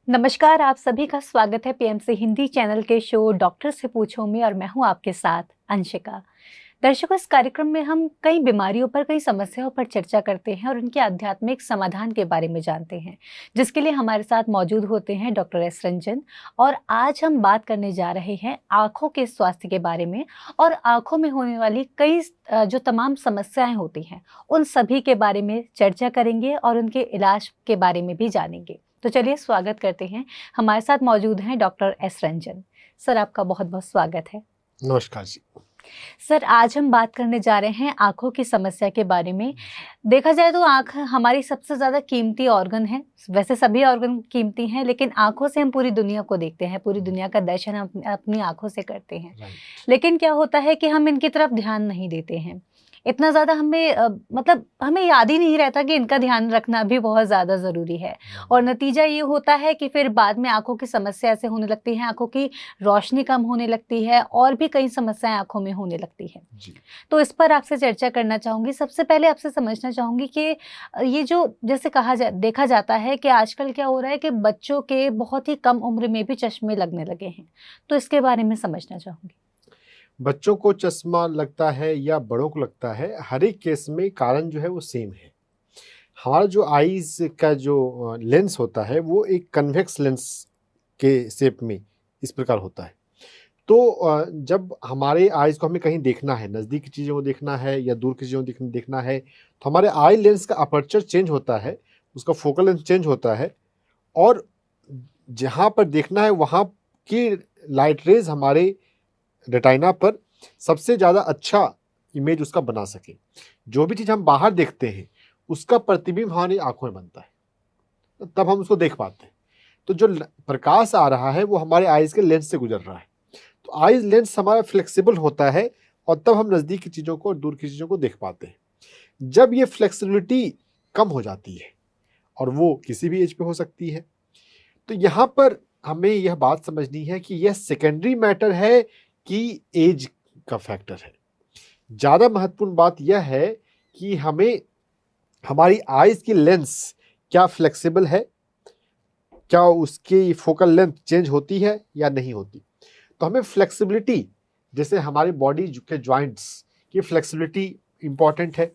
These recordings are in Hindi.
नमस्कार, आप सभी का स्वागत है पीएमसी हिंदी चैनल के शो डॉक्टर से पूछो में और मैं हूं आपके साथ अंशिका। दर्शकों, इस कार्यक्रम में हम कई बीमारियों पर, कई समस्याओं पर चर्चा करते हैं और उनके आध्यात्मिक समाधान के बारे में जानते हैं, जिसके लिए हमारे साथ मौजूद होते हैं डॉक्टर एस रंजन। और आज हम बात करने जा रहे हैं आँखों के स्वास्थ्य के बारे में और आँखों में होने वाली कई जो तमाम समस्याएं होती हैं, उन सभी के बारे में चर्चा करेंगे और उनके इलाज के बारे में भी जानेंगे। तो चलिए स्वागत करते हैं। हमारे साथ मौजूद हैं डॉक्टर एस रंजन। सर, आपका बहुत बहुत स्वागत है। नमस्कार जी। सर, आज हम बात करने जा रहे हैं आँखों की समस्या के बारे में। देखा जाए तो आँख हमारी सबसे ज़्यादा कीमती ऑर्गन है। वैसे सभी ऑर्गन कीमती हैं, लेकिन आँखों से हम पूरी दुनिया को देखते हैं, पूरी दुनिया का दर्शन हम अपनी आँखों से करते हैं। लेकिन क्या होता है कि हम इनकी तरफ ध्यान नहीं देते हैं। इतना ज़्यादा हमें मतलब हमें याद ही नहीं रहता कि इनका ध्यान रखना भी बहुत ज़्यादा ज़रूरी है। और नतीजा ये होता है कि फिर बाद में आँखों की समस्या ऐसे होने लगती है, आँखों की रोशनी कम होने लगती है और भी कई समस्याएं आँखों में होने लगती है। जी। तो इस पर आपसे चर्चा करना चाहूँगी। सबसे पहले आपसे समझना चाहूँगी कि ये जो जैसे देखा जाता है कि आजकल क्या हो रहा है कि बच्चों के बहुत ही कम उम्र में भी चश्मे लगने लगे हैं। तो इसके बारे में समझना चाहूँगी। बच्चों को चश्मा लगता है या बड़ों को लगता है, हर एक केस में कारण जो है वो सेम है। हमारा जो आईज का जो लेंस होता है वो एक कन्वेक्स लेंस के शेप में इस प्रकार होता है। तो जब हमारे आईज को हमें कहीं देखना है, नज़दीक की चीज़ों को देखना है या दूर की चीज़ों को देखना है, तो हमारे आई लेंस का अपर्चर चेंज होता है, उसका फोकल लेंथ चेंज होता है और जहाँ पर देखना है वहाँ की लाइट रेज हमारे रेटाइना पर सबसे ज़्यादा अच्छा इमेज उसका बना सके। जो भी चीज़ हम बाहर देखते हैं उसका प्रतिबिंब हमारी आंखों में बनता है, तब हम उसको देख पाते हैं। तो जो प्रकाश आ रहा है वो हमारे आइज़ के लेंस से गुजर रहा है। तो आइज़ लेंस हमारा फ्लेक्सिबल होता है और तब हम नज़दीक की चीज़ों को और दूर की चीज़ों को देख पाते हैं। जब ये फ्लेक्सिबिलिटी कम हो जाती है और वो किसी भी एज पे हो सकती है, तो यहाँ पर हमें यह बात समझनी है कि यह सेकेंडरी मैटर है कि एज का फैक्टर है। ज़्यादा महत्वपूर्ण बात यह है कि हमें हमारी आइज़ की लेंस क्या फ्लेक्सिबल है, क्या उसकी फोकल लेंथ चेंज होती है या नहीं होती। तो हमें फ्लेक्सिबिलिटी, जैसे हमारी बॉडी के जॉइंट्स की फ्लेक्सिबिलिटी इम्पॉर्टेंट है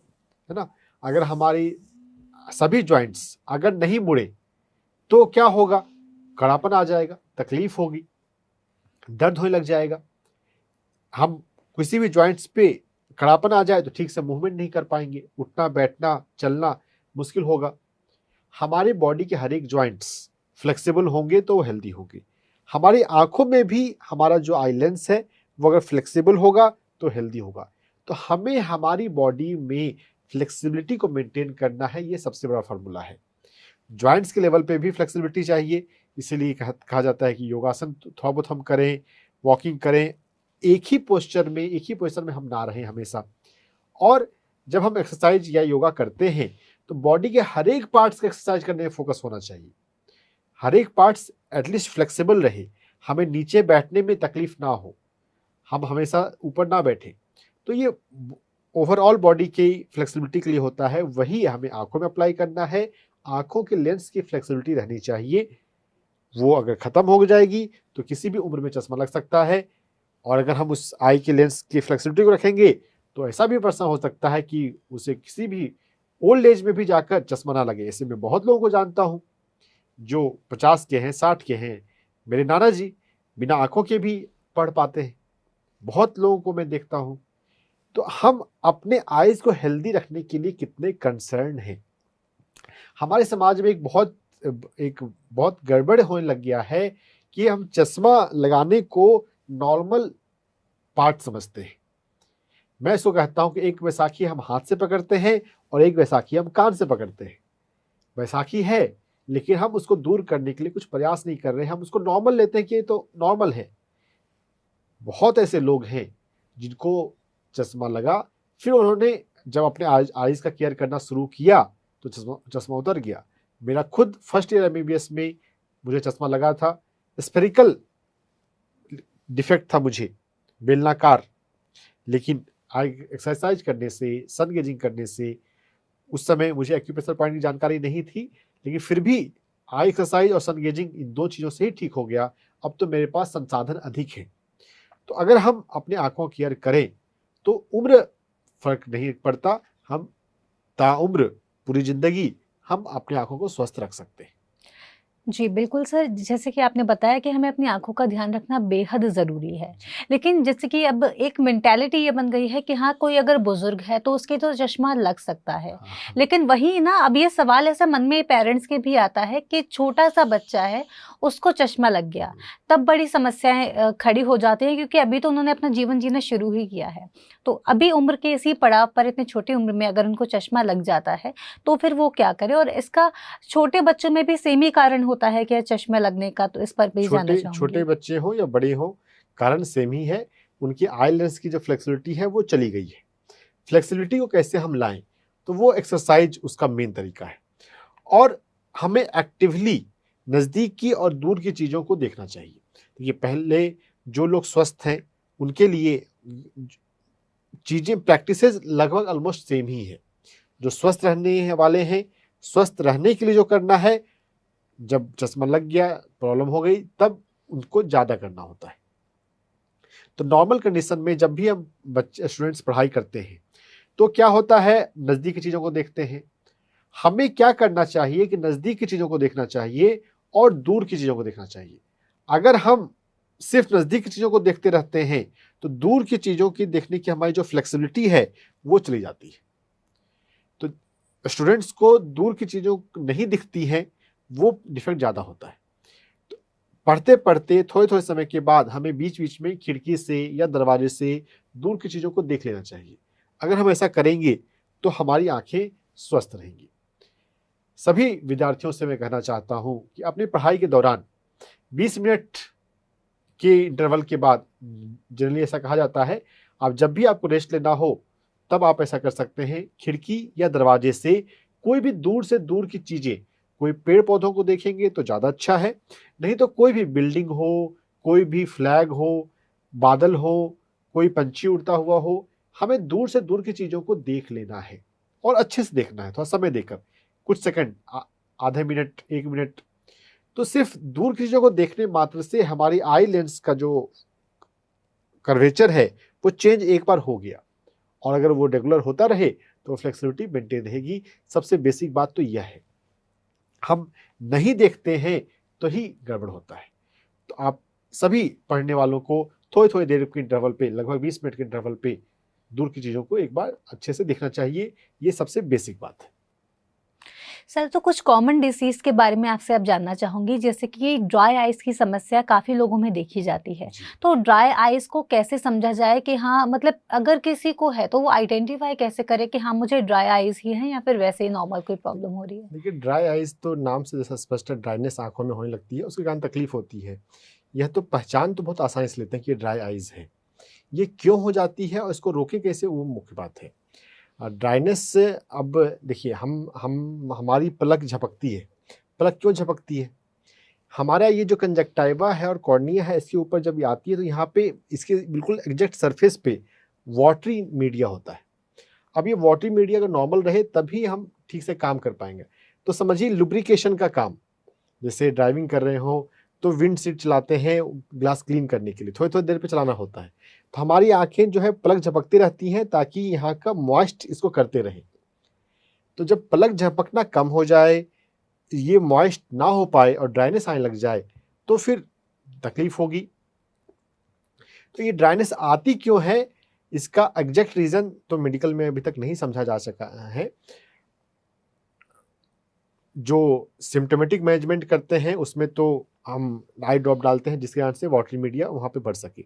ना। अगर हमारी सभी जॉइंट्स अगर नहीं मुड़े तो क्या होगा, कड़ापन आ जाएगा, तकलीफ होगी, दर्द होने लग जाएगा। हम किसी भी जॉइंट्स पे कड़ापन आ जाए तो ठीक से मूवमेंट नहीं कर पाएंगे, उठना बैठना चलना मुश्किल होगा। हमारी बॉडी के हर एक जॉइंट्स फ्लेक्सिबल होंगे तो वो हेल्दी होगी। हमारी आंखों में भी हमारा जो आई लेंस है वो अगर फ्लेक्सिबल होगा तो हेल्दी होगा। तो हमें हमारी बॉडी में फ्लेक्सिबिलिटी को मेंटेन करना है, ये सबसे बड़ा फार्मूला है। जॉइंट्स के लेवल पे भी फ्लेक्सिबिलिटी चाहिए, इसीलिए कहा जाता है कि योगासन थोड़ा बहुत हम करें, वॉकिंग करें, एक ही पोस्चर में हम ना रहें हमेशा। और जब हम एक्सरसाइज या योगा करते हैं तो बॉडी के हर एक पार्ट्स का एक्सरसाइज करने में फोकस होना चाहिए। हर एक पार्ट्स एटलीस्ट फ्लेक्सिबल रहे, हमें नीचे बैठने में तकलीफ ना हो, हम हमेशा ऊपर ना बैठे। तो ये ओवरऑल बॉडी की फ्लेक्सिबिलिटी के लिए होता है, वही हमें आंखों में अप्लाई करना है। आंखों के लेंस की फ्लेक्सिबिलिटी रहनी चाहिए। वो अगर ख़त्म हो जाएगी तो किसी भी उम्र में चश्मा लग सकता है। और अगर हम उस आई के लेंस की फ्लेक्सिबिलिटी को रखेंगे तो ऐसा भी प्रश्न हो सकता है कि उसे किसी भी ओल्ड एज में भी जाकर चश्मा ना लगे। ऐसे में बहुत लोगों को जानता हूँ जो 50 के हैं, 60 के हैं। मेरे नाना जी बिना आंखों के भी पढ़ पाते हैं, बहुत लोगों को मैं देखता हूँ। तो हम अपने आईज को हेल्दी रखने के लिए कितने कंसर्न हैं। हमारे समाज में एक बहुत गड़बड़ होने लग गया है कि हम चश्मा लगाने को नॉर्मल पार्ट समझते हैं। मैं इसको कहता हूं कि एक बैसाखी हम हाथ से पकड़ते हैं और एक बैसाखी हम कान से पकड़ते हैं। बैसाखी है लेकिन हम उसको दूर करने के लिए कुछ प्रयास नहीं कर रहे हैं, हम उसको नॉर्मल लेते हैं कि ये तो नॉर्मल है। बहुत ऐसे लोग हैं जिनको चश्मा लगा, फिर उन्होंने जब अपने आईज का केयर करना शुरू किया तो चश्मा उतर गया। मेरा खुद फर्स्ट ईयर एमबीबीएस में मुझे चश्मा लगा था, स्फेरिकल डिफेक्ट था मुझे, बेलनाकार। लेकिन एक्सरसाइज करने से, सन गेजिंग करने से, उस समय मुझे एक्यूप्रेशर पॉइंट की जानकारी नहीं थी, लेकिन फिर भी आई एक्सरसाइज और सन गेजिंग इन 2 चीज़ों से ही ठीक हो गया, अब तो मेरे पास संसाधन अधिक है। तो अगर हम अपने आँखों की केयर करें तो उम्र फ़र्क नहीं पड़ता, हम ताउम्र पूरी ज़िंदगी हम अपनी आँखों को स्वस्थ रख सकते हैं। जी, बिल्कुल सर, जैसे कि आपने बताया कि हमें अपनी आँखों का ध्यान रखना बेहद ज़रूरी है। लेकिन जैसे कि अब एक मेंटालिटी ये बन गई है कि हाँ, कोई अगर बुज़ुर्ग है तो उसके तो चश्मा लग सकता है। हाँ, हाँ। लेकिन वहीं ना अब ये सवाल ऐसा मन में पेरेंट्स के भी आता है कि छोटा-सा बच्चा है, उसको चश्मा लग गया, तब बड़ी समस्याएँ खड़ी हो जाती हैं क्योंकि अभी तो उन्होंने अपना जीवन जीना शुरू ही किया है। तो अभी उम्र के इसी पड़ाव पर इतनी छोटी उम्र में अगर उनको चश्मा लग जाता है, तो फिर वो क्या करें? और इसका छोटे बच्चों में भी सेम ही कारण होता है क्या चश्मे लगने का? तो इस पर भी जानना छोटे चाहूँगी। बच्चे हों या बड़े हों, कारण सेम ही है। उनकी आई लेंस की जो फ्लेक्सिबिलिटी है वो चली गई है। फ्लेक्सिबिलिटी को कैसे हम लाएँ? तो वो एक्सरसाइज उसका मेन तरीका है। और हमें एक्टिवली नज़दीक की और दूर की चीज़ों को देखना चाहिए। ये पहले जो लोग स्वस्थ हैं उनके लिए चीज़ें प्रैक्टिसेस लगभग ऑलमोस्ट सेम ही है। जो स्वस्थ रहने वाले हैं, स्वस्थ रहने के लिए जो करना है, जब चश्मा लग गया, प्रॉब्लम हो गई, तब उनको ज़्यादा करना होता है। तो नॉर्मल कंडीशन में जब भी हम बच्चे स्टूडेंट्स पढ़ाई करते हैं, तो क्या होता है, नज़दीक की चीज़ों को देखते हैं। हमें क्या करना चाहिए कि नज़दीक की चीज़ों को देखना चाहिए और दूर की चीज़ों को देखना चाहिए। अगर हम सिर्फ नज़दीक की चीज़ों को देखते रहते हैं, तो दूर की चीज़ों की देखने की हमारी जो फ्लेक्सिबिलिटी है, वो चली जाती है। तो स्टूडेंट्स को दूर की चीज़ों नहीं दिखती हैं, वो डिफेक्ट ज़्यादा होता है। तो पढ़ते-पढ़ते थोड़े-थोड़े समय के बाद हमें बीच-बीच में खिड़की से या दरवाजे से दूर की चीज़ों को देख लेना चाहिए। अगर हम ऐसा करेंगे, तो हमारी आँखें स्वस्थ रहेंगी। सभी विद्यार्थियों से मैं कहना चाहता हूँ कि अपनी पढ़ाई के दौरान 20 मिनट के इंटरवल के बाद, जनरली ऐसा कहा जाता है, आप जब भी आपको रेस्ट लेना हो, तब आप ऐसा कर सकते हैं, खिड़की या दरवाजे से कोई भी दूर से दूर की चीज़ें, कोई पेड़-पौधों को देखेंगे तो ज़्यादा अच्छा है, नहीं तो कोई भी बिल्डिंग हो, कोई भी फ्लैग हो, बादल हो, कोई पंछी उड़ता हुआ हो, हमें दूर से दूर की चीज़ों को देख लेना है और अच्छे से देखना है, थोड़ा समय देकर, कुछ सेकंड, आधे मिनट, 1 मिनट। तो सिर्फ दूर की चीज़ों को देखने मात्र से हमारी आई लेंस का जो कर्वेचर है, वो चेंज एक बार हो गया, और अगर वो रेगुलर होता रहे तो फ्लेक्सिबिलिटी मेंटेन रहेगी। सबसे बेसिक बात तो यह है, हम नहीं देखते हैं तो ही गड़बड़ होता है। तो आप सभी पढ़ने वालों को थोड़ी-थोड़ी देर के इंटरवल पे, लगभग 20 मिनट के इंटरवल पे दूर की चीज़ों को एक बार अच्छे से देखना चाहिए। ये सबसे बेसिक बात है। सर, तो कुछ कॉमन डिसीज़ के बारे में आपसे अब जानना चाहूँगी, जैसे कि ड्राई आइज़ की समस्या काफ़ी लोगों में देखी जाती है। जी। तो ड्राई आइज़ को कैसे समझा जाए कि हाँ, मतलब अगर किसी को है तो वो आइडेंटिफ़ाई कैसे करे कि हाँ, मुझे ड्राई आइज़ ही हैं या फिर वैसे ही नॉर्मल कोई प्रॉब्लम हो रही है? देखिए, ड्राई आइज़ तो नाम से जैसा स्पष्ट है, ड्राइनेस आँखों में होने लगती है, उसके कारण तकलीफ होती है। यह तो पहचान तो बहुत आसानी से लेते हैं कि ये ड्राई आइज़ है। ये क्यों हो जाती है और इसको रोकें कैसे, वो मुख्य बात है। ड्राइनेस से, अब देखिए, हम हमारी पलक झपकती है। पलक क्यों झपकती है? हमारा ये जो कंजक्टिवा है और कॉर्निया है, इसके ऊपर जब ये आती है तो यहाँ पे इसके बिल्कुल एग्जैक्ट सरफेस पे वाटरी मीडिया होता है। अब ये वाटरी मीडिया अगर नॉर्मल रहे तभी हम ठीक से काम कर पाएंगे। तो समझिए, लुब्रिकेशन का काम, जैसे ड्राइविंग कर रहे हो तो विंड शीट चलाते हैं ग्लास क्लीन करने के लिए, थोड़ी थोड़ी देर पे चलाना होता है। तो हमारी आंखें जो है पलक झपकती रहती हैं ताकि यहाँ का मॉइस्ट इसको करते रहे। तो जब पलक झपकना कम हो जाए, ये मॉइस्ट ना हो पाए और ड्राइनेस आने लग जाए, तो फिर तकलीफ होगी। तो ये ड्राइनेस आती क्यों है, इसका एग्जैक्ट रीज़न तो मेडिकल में अभी तक नहीं समझा जा सका है। जो सिम्टोमेटिक मैनेजमेंट करते हैं उसमें तो हम आई ड्रॉप डालते हैं जिसके कारण से वाटरी मीडिया वहाँ पे बढ़ सके।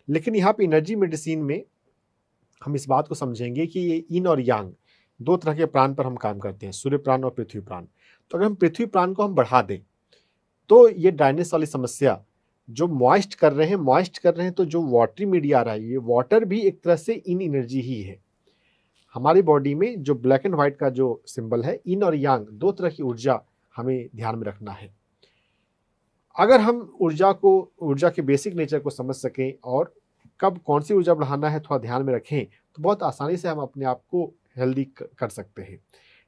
लेकिन यहाँ पे एनर्जी मेडिसिन में हम इस बात को समझेंगे कि ये इन और यांग, दो तरह के प्राण पर हम काम करते हैं, सूर्य प्राण और पृथ्वी प्राण। तो अगर हम पृथ्वी प्राण को हम बढ़ा दें तो ये ड्राइनेस वाली समस्या, जो मॉइस्ट कर रहे हैं तो जो वाटरी मीडिया आ रहा है, ये वाटर भी एक तरह से इन एनर्जी ही है। हमारी बॉडी में जो ब्लैक एंड व्हाइट का जो सिंबल है, इन और यांग, दो तरह की ऊर्जा हमें ध्यान में रखना है। अगर हम ऊर्जा के बेसिक नेचर को समझ सकें और कब कौन सी ऊर्जा बढ़ाना है थोड़ा ध्यान में रखें, तो बहुत आसानी से हम अपने आप को हेल्दी कर सकते हैं।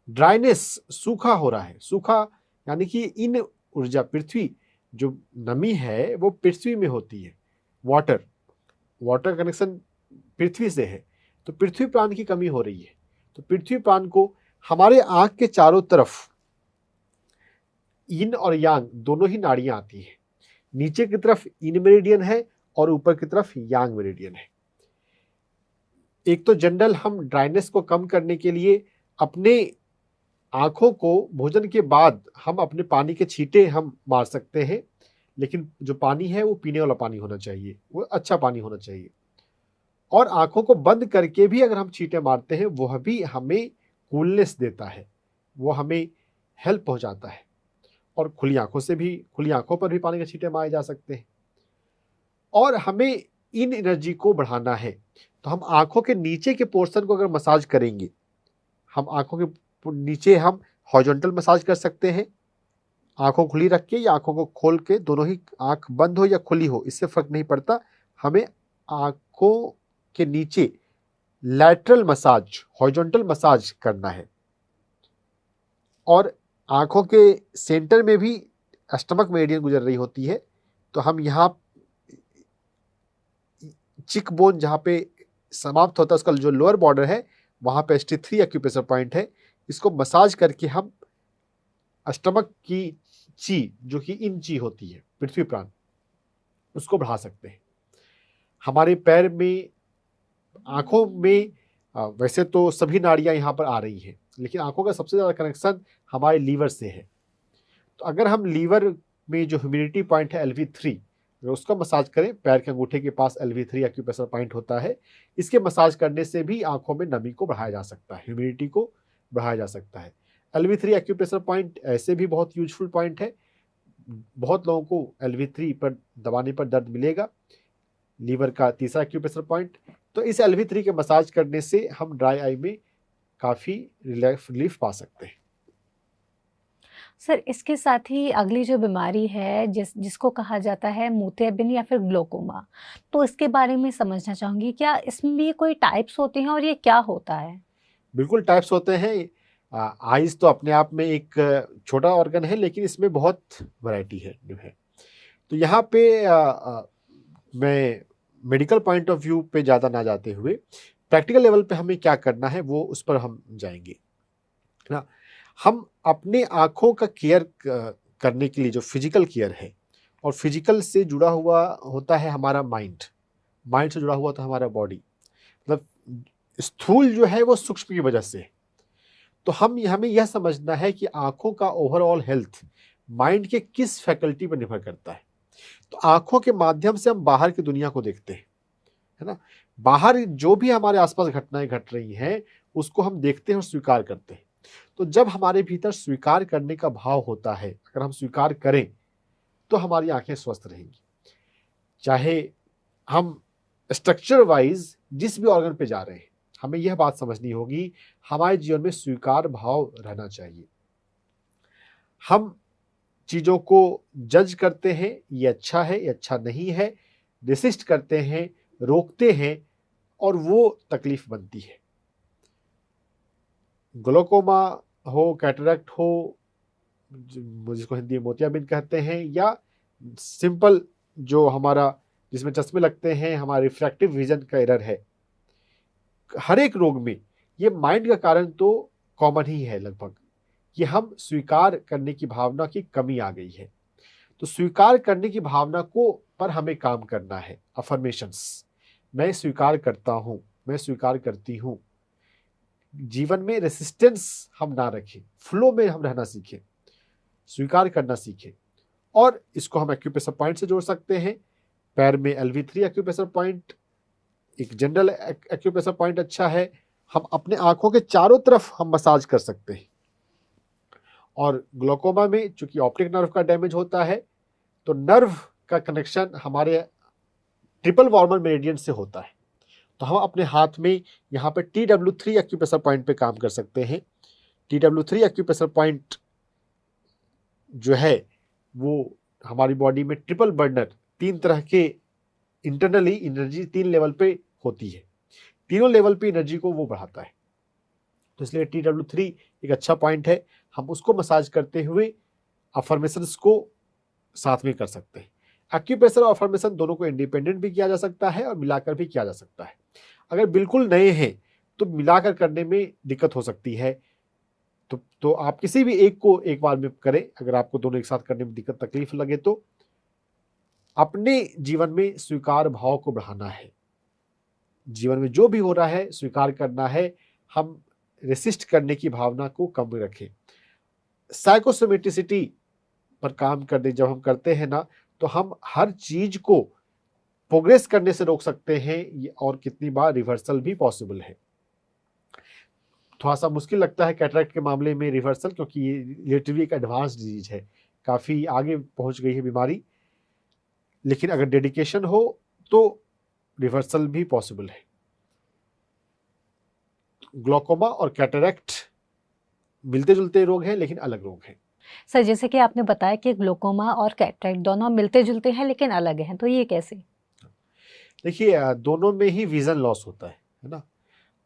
ड्राइनेस, सूखा हो रहा है, सूखा यानी कि इन ऊर्जा पृथ्वी, जो नमी है वो पृथ्वी में होती है। वाटर कनेक्शन पृथ्वी से है, तो पृथ्वी प्राण की कमी हो रही है। तो पृथ्वी प्राण को हमारे आंख के चारों तरफ इन और यांग दोनों ही नाड़ियां आती हैं। नीचे की तरफ इन मेरिडियन है और ऊपर की तरफ यांग मेरिडियन है। एक तो जनरल हम ड्राइनेस को कम करने के लिए अपने आंखों को भोजन के बाद हम अपने पानी के छींटे हम मार सकते हैं, लेकिन जो पानी है वो पीने वाला पानी होना चाहिए, वो अच्छा पानी होना चाहिए। और आंखों को बंद करके भी अगर हम छींटे मारते हैं वह भी हमें कूलनेस देता है, वो हमें हेल्प पहुंचाता है। और खुली आंखों पर भी पानी के छींटे मारे जा सकते हैं। और हमें इन एनर्जी को बढ़ाना है, तो हम आंखों के नीचे के पोर्शन को अगर मसाज करेंगे, हम आंखों के नीचे हम हॉरिजॉन्टल मसाज कर सकते हैं, आंखों खुली रख के या आंखों को खोल के, दोनों ही आंख बंद हो या खुली हो इससे फर्क नहीं पड़ता। हमें आंखों के नीचे लैटरल मसाज, हॉरिजॉन्टल मसाज करना है। और आंखों के सेंटर में भी स्टमक मेरिडियन गुजर रही होती है, तो हम यहाँ चिक बोन जहाँ पे समाप्त होता है उसका जो लोअर बॉर्डर है वहाँ पे ST3 एक्यूप्रेशर पॉइंट है, इसको मसाज करके हम स्टमक की ची, जो कि इन ची होती है पृथ्वी प्राण, उसको बढ़ा सकते हैं। हमारे पैर में, आंखों में वैसे तो सभी नाड़ियां यहाँ पर आ रही हैं, लेकिन आंखों का सबसे ज़्यादा कनेक्शन हमारे लीवर से है। तो अगर हम लीवर में जो ह्यूमिडिटी पॉइंट है LV3, उसका मसाज करें, पैर के अंगूठे के पास LV3 एक्यूप्रेशर पॉइंट होता है, इसके मसाज करने से भी आंखों में नमी को बढ़ाया जा सकता है, ह्यूमिडिटी को बढ़ाया जा सकता है। LV3 एक्यूप्रेशर पॉइंट ऐसे भी बहुत यूजफुल पॉइंट है। बहुत लोगों को LV3 पर दबाने पर दर्द मिलेगा, लीवर का तीसरा एक्यूप्रेशर पॉइंट। तो इस LV3 के मसाज करने से हम ड्राई आई में काफ़ी रिलीफ पा सकते हैं। सर, इसके साथ ही अगली जो बीमारी है जिसको कहा जाता है मोतियाबिंद या फिर ग्लोकोमा, तो इसके बारे में समझना चाहूँगी। क्या इसमें भी कोई टाइप्स होते हैं और ये क्या होता है? बिल्कुल टाइप्स होते हैं। आइज़ तो अपने आप में एक छोटा ऑर्गन है, लेकिन इसमें बहुत वैरायटी है जो है। तो यहाँ पे मैं मेडिकल पॉइंट ऑफ व्यू पे ज़्यादा ना जाते हुए प्रैक्टिकल लेवल पे हमें क्या करना है वो उस पर हम जाएंगे, है ना। हम अपने आँखों का केयर करने के लिए जो फिजिकल केयर है, और फिजिकल से जुड़ा हुआ होता है हमारा माइंड से जुड़ा हुआ होता है हमारा बॉडी। मतलब स्थूल जो है वो सूक्ष्म की वजह से है। तो हमें यह समझना है कि आँखों का ओवरऑल हेल्थ माइंड के किस फैकल्टी पर निर्भर करता है। तो आँखों के माध्यम से हम बाहर की दुनिया को देखते हैं, है ना। बाहर जो भी हमारे आसपास घटनाएं घट रही हैं उसको हम देखते हैं और स्वीकार करते हैं। तो जब हमारे भीतर स्वीकार करने का भाव होता है, अगर हम स्वीकार करें तो हमारी आंखें स्वस्थ रहेंगी। चाहे हम स्ट्रक्चर वाइज जिस भी ऑर्गन पे जा रहे हैं, हमें यह बात समझनी होगी, हमारे जीवन में स्वीकार भाव रहना चाहिए। हम चीज़ों को जज करते हैं, ये अच्छा है, ये अच्छा नहीं है, रेसिस्ट करते हैं, रोकते हैं, और वो तकलीफ बनती है। ग्लोकोमा हो, कैटरैक्ट हो, जिसको हिंदी में मोतियाबिंद कहते हैं, या सिंपल जो हमारा जिसमें चश्मे लगते हैं, हमारा रिफ्रैक्टिव विजन का एरर है, हर एक रोग में ये माइंड का कारण तो कॉमन ही है लगभग, कि हम स्वीकार करने की भावना की कमी आ गई है। तो स्वीकार करने की भावना को पर हमें काम करना है। अफर्मेशंस, मैं स्वीकार करता हूँ, मैं स्वीकार करती हूँ। जीवन में रेसिस्टेंस हम ना रखें, फ्लो में हम रहना सीखें, स्वीकार करना सीखें। और इसको हम एक्यूप्रेशर पॉइंट से जोड़ सकते हैं। पैर में LV3 एक्यूप्रेशर पॉइंट एक जनरल एक्यूप्रेशर पॉइंट अच्छा है। हम अपने आंखों के चारों तरफ हम मसाज कर सकते हैं। और ग्लोकोमा में चूंकि ऑप्टिक नर्व का डैमेज होता है, तो नर्व का कनेक्शन हमारे ट्रिपल वार्मर मेरिडियन से होता है। तो हम अपने हाथ में यहाँ पे TW3 एक्यूप्रेशर पॉइंट पे काम कर सकते हैं। TW3 एक्यूप्रेशर पॉइंट जो है वो हमारी बॉडी में ट्रिपल बर्नर, 3 तरह के इंटरनली एनर्जी 3 लेवल पे होती है, तीनों लेवल पे एनर्जी को वो बढ़ाता है। तो इसलिए TW3 एक अच्छा पॉइंट है। हम उसको मसाज करते हुए अफर्मेशंस को साथ में कर सकते हैं। एक्यूप्रेशर और अफर्मेशन दोनों को इंडिपेंडेंट भी किया जा सकता है और मिलाकर भी किया जा सकता है। अगर बिल्कुल नए हैं तो मिलाकर करने में दिक्कत हो सकती है, तो आप किसी भी एक को एक बार में करें। अगर आपको दोनों एक साथ करने में दिक्कत तकलीफ लगे तो अपने जीवन में स्वीकार भाव को बढ़ाना है। जीवन में जो भी हो रहा है स्वीकार करना है, हम रेसिस्ट करने की भावना को कम रखें। साइकोसोमेटिसिटी पर काम करने जब हम करते हैं ना, तो हम हर चीज को प्रोग्रेस करने से रोक सकते हैं और कितनी बार रिवर्सल भी पॉसिबल है। थोड़ा सा मुश्किल लगता है कैटरेक्ट के मामले में रिवर्सल, क्योंकि ये रिलेटिवली एक एडवांस डिजीज है, काफ़ी आगे पहुंच गई है बीमारी, लेकिन अगर डेडिकेशन हो तो रिवर्सल भी पॉसिबल है। ग्लोकोमा और कैटरेक्ट मिलते जुलते रोग हैं लेकिन अलग रोग हैं। सर, जैसे कि आपने बताया कि ग्लोकोमा और कैटरेक्ट दोनों मिलते जुलते हैं लेकिन अलग हैं, तो ये कैसे? देखिए, दोनों में ही विजन लॉस होता है ना,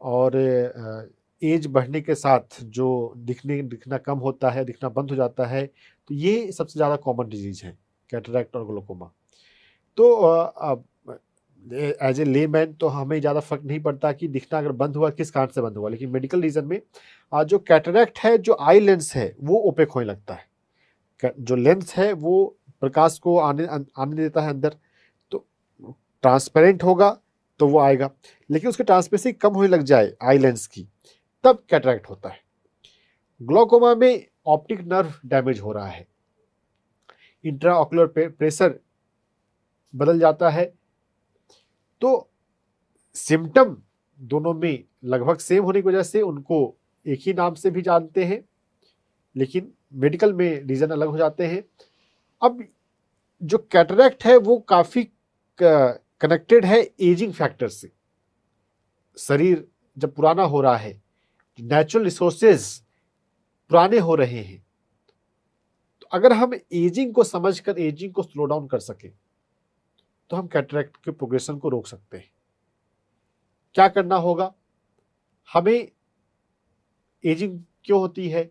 और एज बढ़ने के साथ जो दिखना कम होता है, दिखना बंद हो जाता है, तो ये सबसे ज़्यादा कॉमन डिजीज है कैटरेक्ट और ग्लोकोमा। तो एज ए लेमैन तो हमें ज़्यादा फर्क नहीं पड़ता कि दिखना अगर बंद हुआ किस कारण से बंद हुआ, लेकिन मेडिकल रीजन में जो कैटरेक्ट है, जो आई लेंस है वो ओपेक होने लगता है। जो लेंस है वो प्रकाश को आने देता है अंदर, तो ट्रांसपेरेंट होगा तो वो आएगा, लेकिन उसकी ट्रांसपेरेंसी कम होने लग जाए आई लेंस की, तब कैटरेक्ट होता है। ग्लोकोमा में ऑप्टिक नर्व डैमेज हो रहा है, इंट्राऑक्यूलर प्रेशर बदल जाता है, तो सिम्टम दोनों में लगभग सेम होने की वजह से उनको एक ही नाम से भी जानते हैं, लेकिन मेडिकल में रीजन अलग हो जाते हैं। अब जो कैटरेक्ट है वो काफ़ी कनेक्टेड है एजिंग फैक्टर से। शरीर जब पुराना हो रहा है, नेचुरल रिसोर्सेज पुराने हो रहे हैं, तो अगर हम एजिंग को समझकर एजिंग को स्लो डाउन कर सके तो हम कैटरेक्ट के प्रोग्रेशन को रोक सकते हैं। क्या करना होगा? हमें एजिंग क्यों होती है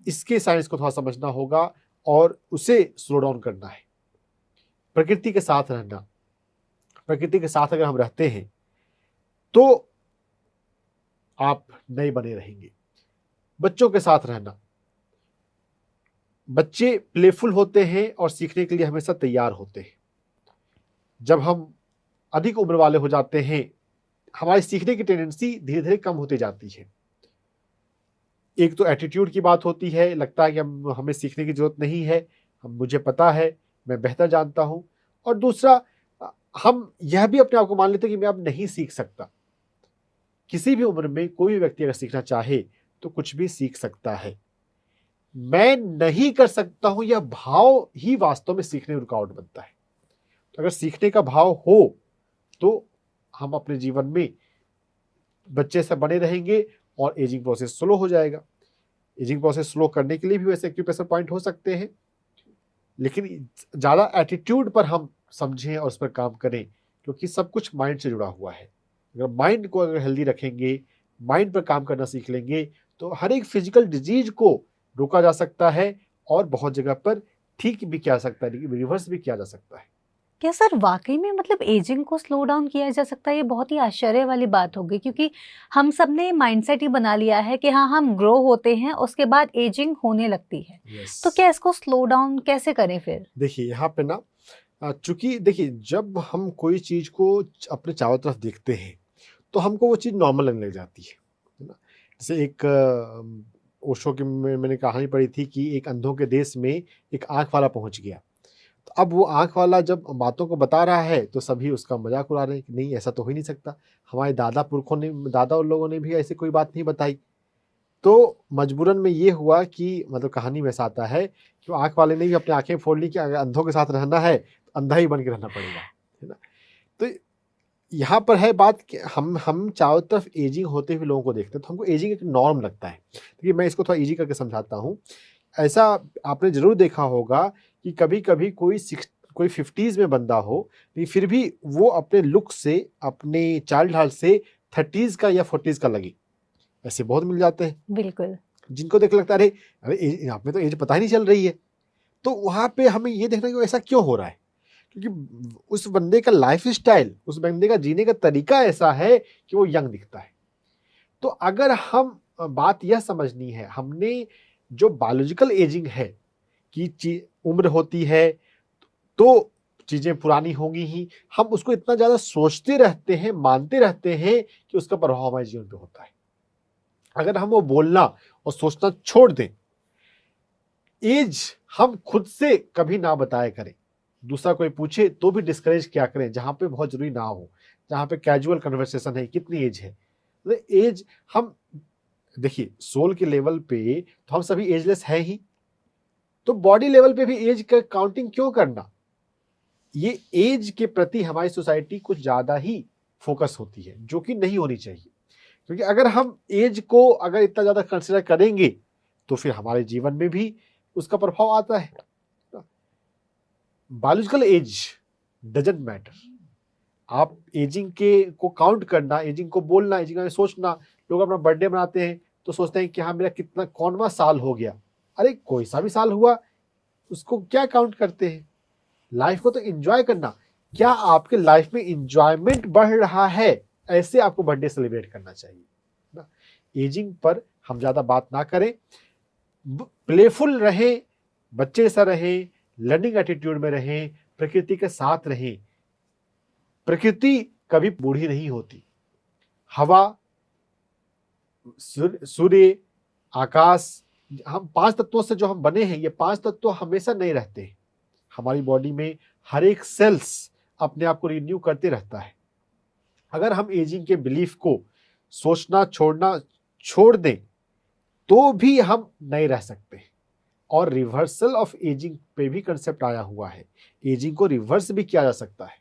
इसके साइंस को थोड़ा समझना होगा और उसे स्लो डाउन करना है। प्रकृति के साथ रहना, प्रकृति के साथ अगर हम रहते हैं तो आप नए बने रहेंगे। बच्चों के साथ रहना, बच्चे प्लेफुल होते हैं और सीखने के लिए हमेशा तैयार होते हैं। जब हम अधिक उम्र वाले हो जाते हैं, हमारी सीखने की टेंडेंसी धीरे धीरे कम होती जाती है। एक तो एटीट्यूड की बात होती है, लगता है कि हमें सीखने की जरूरत नहीं है, मुझे पता है, मैं बेहतर जानता हूं। और दूसरा, हम यह भी अपने आप को मान लेते हैं कि मैं अब नहीं सीख सकता। किसी भी उम्र में कोई भी व्यक्ति अगर सीखना चाहे तो कुछ भी सीख सकता है। मैं नहीं कर सकता हूं, यह भाव ही वास्तव में सीखने में रुकावट बनता है। तो अगर सीखने का भाव हो तो हम अपने जीवन में बच्चे से बने रहेंगे और एजिंग प्रोसेस स्लो हो जाएगा। एजिंग प्रोसेस स्लो करने के लिए भी वैसे एक्यूप्रेशर पॉइंट हो सकते हैं, लेकिन ज़्यादा एटीट्यूड पर हम समझें और उस पर काम करें, क्योंकि सब कुछ माइंड से जुड़ा हुआ है। अगर माइंड को अगर हेल्दी रखेंगे, माइंड पर काम करना सीख लेंगे, तो हर एक फिजिकल डिजीज को रोका जा सकता है और बहुत जगह पर ठीक भी किया जा सकता है, रिवर्स भी किया जा सकता है। क्या सर वाकई में मतलब एजिंग को स्लो डाउन किया जा सकता है? ये बहुत ही आश्चर्य वाली बात होगी, क्योंकि हम सब ने माइंडसेट ही बना लिया है कि हाँ, हम ग्रो होते हैं, उसके बाद एजिंग होने लगती है। तो क्या इसको स्लो डाउन कैसे करें फिर? देखिए, यहाँ पे ना, चूंकि देखिए, जब हम कोई चीज को अपने चारों तरफ देखते हैं तो हमको वो चीज नॉर्मल लगने लग जाती है ना। जैसे एक ओशो की मैंने कहानी पढ़ी थी कि एक अंधों के देश में एक आंख वाला पहुंच गया। तो अब वो आंख वाला जब बातों को बता रहा है तो सभी उसका मजाक उड़ा रहे हैं कि नहीं, ऐसा तो हो ही नहीं सकता, हमारे दादा और लोगों ने भी ऐसी कोई बात नहीं बताई। तो मजबूरन में ये हुआ कि मतलब कहानी में ऐसा आता है कि आंख वाले ने भी अपनी आंखें फोड़ ली कि अगर अंधों के साथ रहना है तो अंधा ही बन के रहना पड़ेगा, है ना। तो यहाँ पर है बात कि हम चारों तरफ एजिंग होते हुए लोगों को देखते हैं, तो हमको एजिंग एक नॉर्म लगता है। देखिए, मैं इसको थोड़ा इजी करके समझाता हूँ। ऐसा आपने जरूर देखा होगा कि कभी कभी कोई 50s में बंदा हो, लेकिन फिर भी वो अपने लुक से, अपने चाल ढाल से 30s का या 40s का लगे। ऐसे बहुत मिल जाते हैं। बिल्कुल। जिनको देख लगता है अरे अरे आप में तो एज पता ही नहीं चल रही है। तो वहाँ पे हमें ये देखना कि ऐसा क्यों हो रहा है, क्योंकि उस बंदे का लाइफ स्टाइल, उस बंदे का जीने का तरीका ऐसा है कि वो यंग दिखता है। तो अगर हम बात यह समझनी है, हमने जो बायोलॉजिकल एजिंग है कि उम्र होती है तो चीजें पुरानी होंगी ही, हम उसको इतना ज्यादा सोचते रहते हैं, मानते रहते हैं कि उसका प्रभाव हमारे जीवन पे होता है। अगर हम वो बोलना और सोचना छोड़ दें, एज हम खुद से कभी ना बताया करें, दूसरा कोई पूछे तो भी डिस्करेज क्या करें, जहां पे बहुत जरूरी ना हो, जहां पे कैजुअल कन्वर्सेशन है, कितनी एज है। तो एज हम देखिए सोल के लेवल पे तो हम सभी एजलेस हैं ही, तो बॉडी लेवल पे भी एज का काउंटिंग क्यों करना। ये एज के प्रति हमारी सोसाइटी कुछ ज्यादा ही फोकस होती है, जो कि नहीं होनी चाहिए, क्योंकि अगर हम एज को अगर इतना ज्यादा कंसिडर करेंगे तो फिर हमारे जीवन में भी उसका प्रभाव आता है। Biological age doesn't matter. आप एजिंग के को काउंट करना, एजिंग को बोलना, एजिंग में सोचना, लोग अपना बर्थडे मनाते हैं तो सोचते हैं कि हाँ मेरा कितना कौनवा साल हो गया। अरे कोई सा भी साल हुआ, उसको क्या काउंट करते हैं। लाइफ को तो एंजॉय करना, क्या आपके लाइफ में एंजॉयमेंट बढ़ रहा है, ऐसे आपको बर्थडे सेलिब्रेट करना चाहिए ना। एजिंग पर हम ज्यादा बात ना करें, प्लेफुल रहें, बच्चे सा रहें, लर्निंग एटीट्यूड में रहें, प्रकृति के साथ रहें। प्रकृति कभी बूढ़ी नहीं होती। हवा, सूर्य, आकाश, हम 5 तत्वों से जो हम बने हैं, ये 5 तत्व हमेशा नहीं रहते हैं। हमारी बॉडी में हर एक सेल्स अपने आप को रिन्यू करते रहता है। अगर हम एजिंग के बिलीफ को सोचना छोड़ दें तो भी हम नहीं रह सकते। और रिवर्सल ऑफ एजिंग पे भी कंसेप्ट आया हुआ है, एजिंग को रिवर्स भी किया जा सकता है।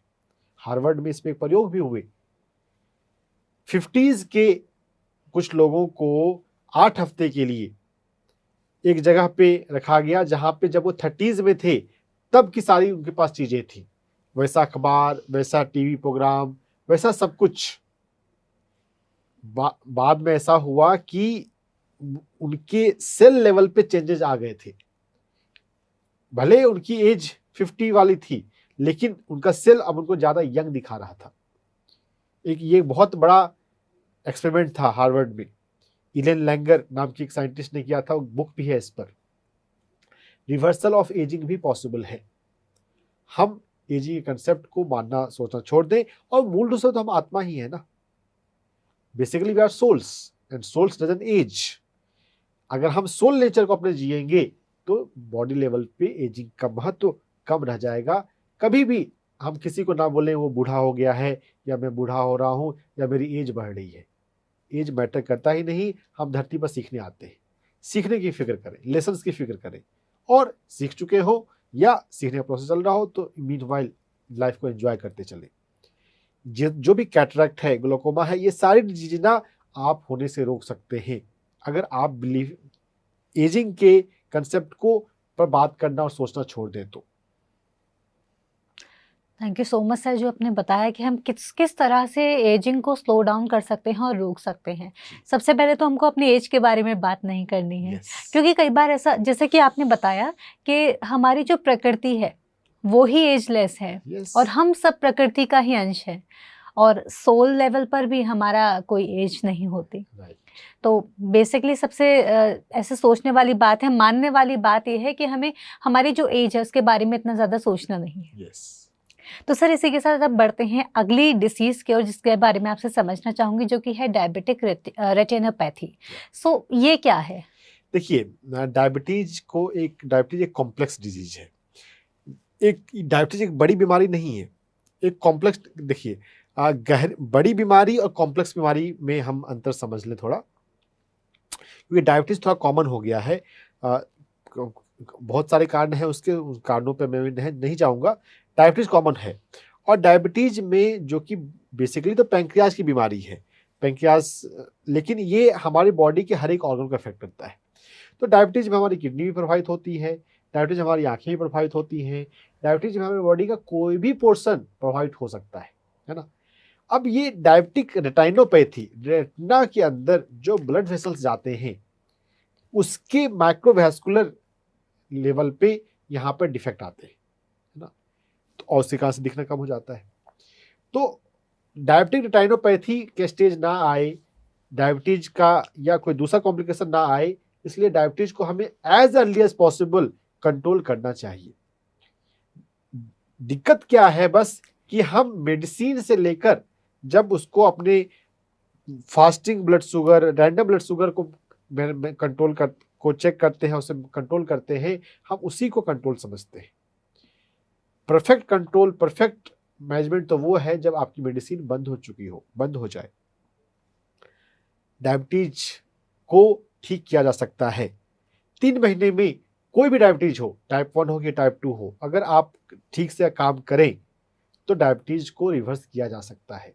हार्वर्ड में इसमें प्रयोग भी हुए। 50s के कुछ लोगों को 8 हफ्ते के लिए एक जगह पे रखा गया, जहां पे जब वो 30s में थे तब की सारी उनके पास चीजें थी, वैसा अखबार, वैसा टीवी प्रोग्राम, वैसा सब कुछ। बाद में ऐसा हुआ कि उनके सेल लेवल पे चेंजेस आ गए थे। भले उनकी एज 50 वाली थी, लेकिन उनका सेल अब उनको ज्यादा यंग दिखा रहा था। ये बहुत बड़ा एक्सपेरिमेंट था हार्वर्ड में, इलेन लैंगर नाम की एक साइंटिस्ट ने किया था, बुक भी है इस पर। रिवर्सल ऑफ एजिंग भी पॉसिबल है। हम एजिंग के कंसेप्ट को मानना सोचना छोड़ दें, और मूल रूप से तो हम आत्मा ही है ना। Basically we are souls and souls doesn't age. अगर हम सोल नेचर को अपने जिएंगे तो बॉडी लेवल पे एजिंग का महत्व कम रह जाएगा। कभी भी हम किसी को ना बोलें वो बूढ़ा हो गया है, या मैं बूढ़ा हो रहा हूं, या मेरी एज बढ़ रही है। एज मैटर करता ही नहीं। हम धरती पर सीखने आते हैं, सीखने की फिक्र करें, लेसन्स की फिक्र करें, और सीख चुके हो या सीखने का प्रोसेस चल रहा हो तो मीनवाइल लाइफ को एंजॉय करते चले। जो भी कैटरैक्ट है, ग्लोकोमा है, ये सारी चीजें ना आप होने से रोक सकते हैं अगर आप बिलीव एजिंग के कंसेप्ट को पर बात करना और सोचना छोड़ दें तो। Thank you so much sir, जो आपने बताया कि हम किस तरह से एजिंग को स्लो डाउन कर सकते हैं और रोक सकते हैं। सबसे पहले तो हमको अपनी एज के बारे में बात नहीं करनी है, क्योंकि कई बार ऐसा, जैसे कि आपने बताया कि हमारी जो प्रकृति है वो ही एजलेस है, और हम सब प्रकृति का ही अंश है, और सोल लेवल पर भी हमारा कोई एज नहीं होती। तो बेसिकली सबसे ऐसे सोचने वाली बात है, मानने वाली बात ये है कि हमें हमारी जो एज है उसके बारे में इतना ज़्यादा सोचना नहीं है। तो सर इसी के साथ अब बढ़ते हैं अगली डिसीज़ की ओर, जिसके बारे में आपसे समझना चाहूँगी, जो कि है डायबिटिक रेटिनोपैथी। सो ये क्या है? देखिए, डायबिटीज एक कॉम्प्लेक्स डिजीज है। डायबिटीज एक बड़ी बीमारी नहीं है, एक कॉम्प्लेक्स। देखिए, बड़ी बीमारी और कॉम्प्लेक्स बीमारी में हम अंतर समझ लें थोड़ा, क्योंकि डायबिटीज थोड़ा कॉमन हो गया है। बहुत सारे कारण हैं, उसके कारणों पे मैं नहीं जाऊंगा। डायबिटीज कॉमन है, और डायबिटीज में जो कि बेसिकली तो पैंक्रियाज की बीमारी है, पैंक्रियाज, लेकिन ये हमारी बॉडी के हर एक ऑर्गन को अफेक्ट करता है। तो डायबिटीज में हमारी किडनी भी प्रभावित होती है, डायबिटीज हमारी आंखें भी प्रभावित होती हैं, डायबिटीज में हमारी बॉडी का कोई भी पोर्शन प्रभावित हो सकता है ना। अब ये डायबिटिक रेटिनोपैथी, रेटिना के अंदर जो ब्लड वेसल्स जाते हैं, उसके माइक्रोवैस्कुलर लेवल पे यहाँ पर डिफेक्ट आते हैं, है ना, तो और उससे कहाँ से दिखना कम हो जाता है। तो डायबिटिक रेटिनोपैथी के स्टेज ना आए, डायबिटीज का या कोई दूसरा कॉम्प्लिकेशन ना आए, इसलिए डायबिटीज को हमें as early as possible control करना चाहिए। दिक्कत क्या है बस कि हम मेडिसिन से लेकर जब उसको अपने fasting blood sugar, random blood sugar को कंट्रोल कर को चेक करते हैं, उसे कंट्रोल करते हैं, हम उसी को कंट्रोल समझते हैं। परफेक्ट कंट्रोल, परफेक्ट मैनेजमेंट तो वो है जब आपकी मेडिसिन बंद हो चुकी हो, बंद हो जाए। डायबिटीज को ठीक किया जा सकता है 3 महीने में। कोई भी डायबिटीज हो, टाइप 1 हो कि टाइप 2 हो, अगर आप ठीक से काम करें तो डायबिटीज को रिवर्स किया जा सकता है।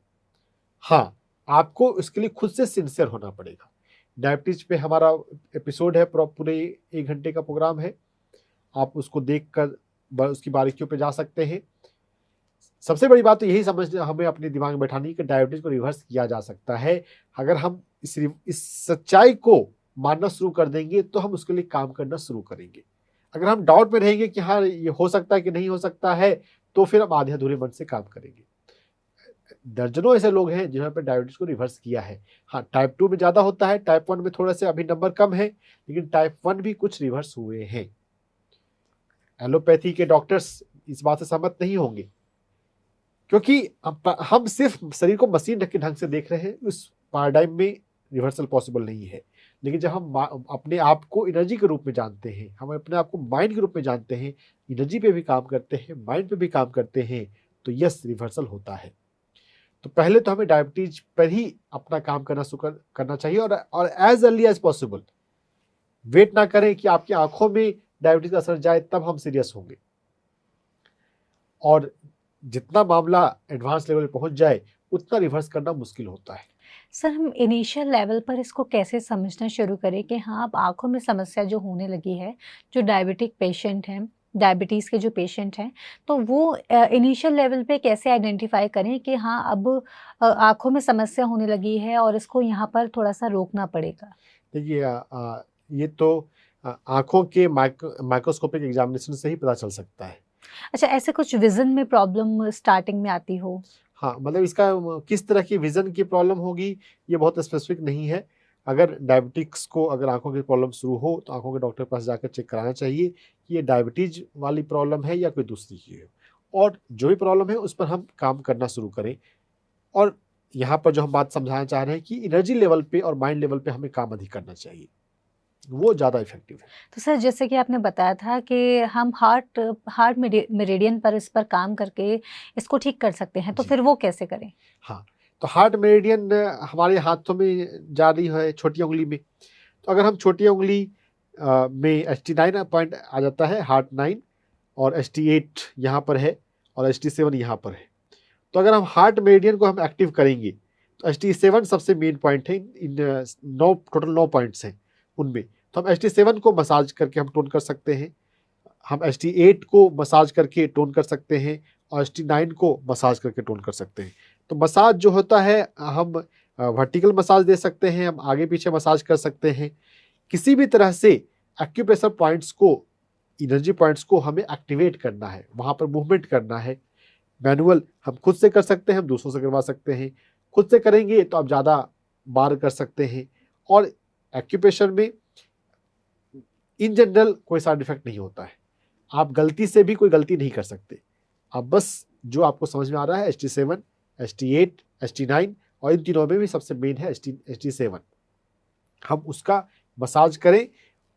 हाँ, आपको इसके लिए खुद से सिंसियर होना पड़ेगा। डायबिटीज पे हमारा एपिसोड है, पूरे 1 घंटे का प्रोग्राम है, आप उसको देखकर उसकी बारीकियों पे जा सकते हैं। सबसे बड़ी बात तो यही समझना, हमें अपने दिमाग में बैठानी है कि डायबिटीज को रिवर्स किया जा सकता है। अगर हम इस सच्चाई को मानना शुरू कर देंगे तो हम उसके लिए काम करना शुरू करेंगे। अगर हम डाउट में रहेंगे कि हाँ ये हो सकता है कि नहीं हो सकता है, तो फिर हम आधे अधूरे मन से काम करेंगे। दर्जनों ऐसे लोग हैं जिन्होंने डायबिटीज को रिवर्स किया है। हाँ, टाइप 2 में ज़्यादा होता है, टाइप 1 में थोड़ा सा अभी नंबर कम है, लेकिन टाइप 1 भी कुछ रिवर्स हुए हैं। एलोपैथी के डॉक्टर्स इस बात से सहमत नहीं होंगे, क्योंकि हम सिर्फ शरीर को मशीन के ढंग से देख रहे हैं। उस पैराडाइम में रिवर्सल पॉसिबल नहीं है। लेकिन जब हम अपने आप को एनर्जी के रूप में जानते हैं, हम अपने आप को माइंड के रूप में जानते हैं, एनर्जी पे भी काम करते हैं, माइंड पे भी काम करते हैं, तो यस, रिवर्सल होता है। तो पहले तो हमें डायबिटीज पर ही अपना काम करना चाहिए, और as early as possible. Wait ना करें कि आपकी आंखों में डायबिटीज का असर जाए तब हम सीरियस होंगे। और जितना मामला एडवांस लेवल पे पहुंच जाए उतना रिवर्स करना मुश्किल होता है। सर, हम इनिशियल लेवल पर इसको कैसे समझना शुरू करें कि हाँ, अब आँखों में समस्या जो होने लगी है, जो डायबिटिक पेशेंट हैं, डायबिटीज़ के जो पेशेंट हैं, तो वो इनिशियल लेवल पे कैसे आइडेंटिफ़ाई करें कि हाँ, अब आँखों में समस्या होने लगी है और इसको यहाँ पर थोड़ा-सा रोकना पड़ेगा? देखिए, ये तो आंखों के माइक्रोस्कोपिक एग्जामिनेशन से ही पता चल सकता है। अच्छा, ऐसे कुछ विज़न में प्रॉब्लम स्टार्टिंग में आती हो? हाँ, मतलब इसका किस तरह की विजन की प्रॉब्लम होगी ये बहुत स्पेसिफिक नहीं है। अगर डायबिटिक्स को, अगर आंखों की प्रॉब्लम शुरू हो तो आंखों के डॉक्टर के पास जाकर चेक कराना चाहिए कि ये डायबिटीज वाली प्रॉब्लम है या कोई दूसरी चीज़ है, और जो भी प्रॉब्लम है उस पर हम काम करना शुरू करें। और यहाँ पर जो हम बात समझाना चाह रहे हैं कि एनर्जी लेवल पे और माइंड लेवल पे हमें काम अधिक करना चाहिए, वो ज़्यादा इफेक्टिव है। तो सर, जैसे कि आपने बताया था कि हम हार्ट हार्ट मेरिडियन पर इस पर काम करके इसको ठीक कर सकते हैं, तो जी फिर वो कैसे करें? हाँ, तो हार्ट मेरिडियन हमारे हाथों में जा रही है, छोटी उंगली में। तो अगर हम छोटी उंगली में ST9 पॉइंट आ जाता है, हार्ट 9, और ST8 यहाँ पर है, और ST7 यहाँ पर है। तो अगर हम हार्ट मेरिडियन को हम एक्टिव करेंगे तो ST7 सबसे मेन पॉइंट है। इन 9 टोटल 9 पॉइंट्स हैं उनमें। तो हम ST7 को मसाज करके हम टोन कर सकते हैं, हम ST8 को मसाज करके टोन कर सकते हैं, और ST9 को मसाज करके टोन कर सकते हैं। तो मसाज जो होता है, हम वर्टिकल मसाज दे सकते हैं, हम आगे पीछे मसाज कर सकते हैं। किसी भी तरह से एक्यूप्रेशर पॉइंट्स को, एनर्जी पॉइंट्स को हमें एक्टिवेट करना है, वहाँ पर मूवमेंट करना है। मैनुअल हम खुद से कर सकते हैं, हम दूसरों से करवा सकते हैं। खुद से करेंगे तो आप ज़्यादा बार कर सकते हैं। और एक्यूप्रेशर में इन जनरल कोई साइड इफेक्ट नहीं होता है। आप गलती से भी कोई गलती नहीं कर सकते। आप बस जो आपको समझ में आ रहा है, ST7, ST8, ST9, और इन तीनों में भी सबसे मेन है ST7, हम उसका मसाज करें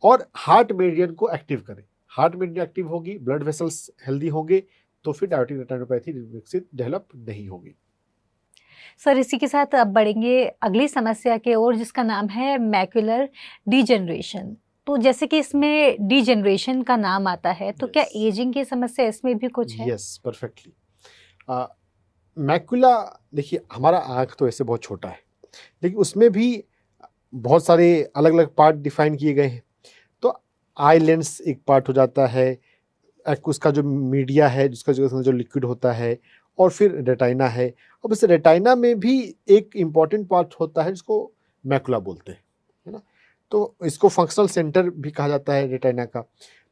और हार्ट मेरिडियन को एक्टिव करें। हार्ट मेरिडियन एक्टिव होगी, ब्लड वेसल्स हेल्दी होंगे, तो फिर डायबिटिक रेटिनोपैथी विकसित डेवलप नहीं होगी। सर, इसी के साथ अब बढ़ेंगे अगली समस्या की ओर, जिसका नाम है मैक्युलर डिजेनरेशन। तो जैसे कि इसमें डिजेनरेशन का नाम आता है, तो क्या Yes. एजिंग की समस्या इसमें भी कुछ है? Yes, perfectly. मैकुला, देखिए हमारा आँख तो ऐसे बहुत छोटा है, लेकिन उसमें भी बहुत सारे अलग अलग पार्ट डिफाइन किए गए हैं। तो आई लेंस एक पार्ट हो जाता है, उसका जो मीडिया है, जिसका जो लिक्विड होता है, और फिर रेटाइना है। अब इस रेटाइना में भी एक इम्पॉर्टेंट पार्ट होता है जिसको मैकुला बोलते हैं, है ना। तो इसको फंक्शनल सेंटर भी कहा जाता है रेटिना का।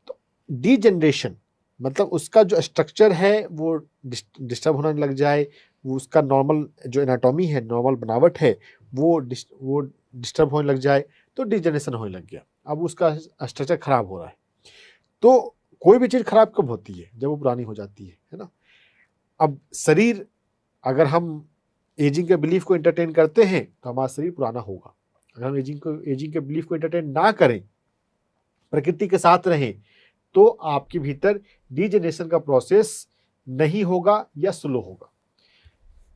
तो डीजनरेशन मतलब उसका जो स्ट्रक्चर है वो डिस्टर्ब होने लग जाए, वो उसका नॉर्मल जो एनाटॉमी है, नॉर्मल बनावट है, वो डिस्टर्ब होने लग जाए, तो डीजनरेशन होने लग गया। अब उसका स्ट्रक्चर खराब हो रहा है। तो कोई भी चीज़ खराब कब होती है? जब वो पुरानी हो जाती है ना। अब शरीर, अगर हम एजिंग के बिलीफ को एंटरटेन करते हैं तो हमारा शरीर पुराना होगा। अगर हम एजिंग के बिलीफ को एंटरटेन ना करें, प्रकृति के साथ रहें, तो आपके भीतर डीजनरेशन का प्रोसेस नहीं होगा या स्लो होगा।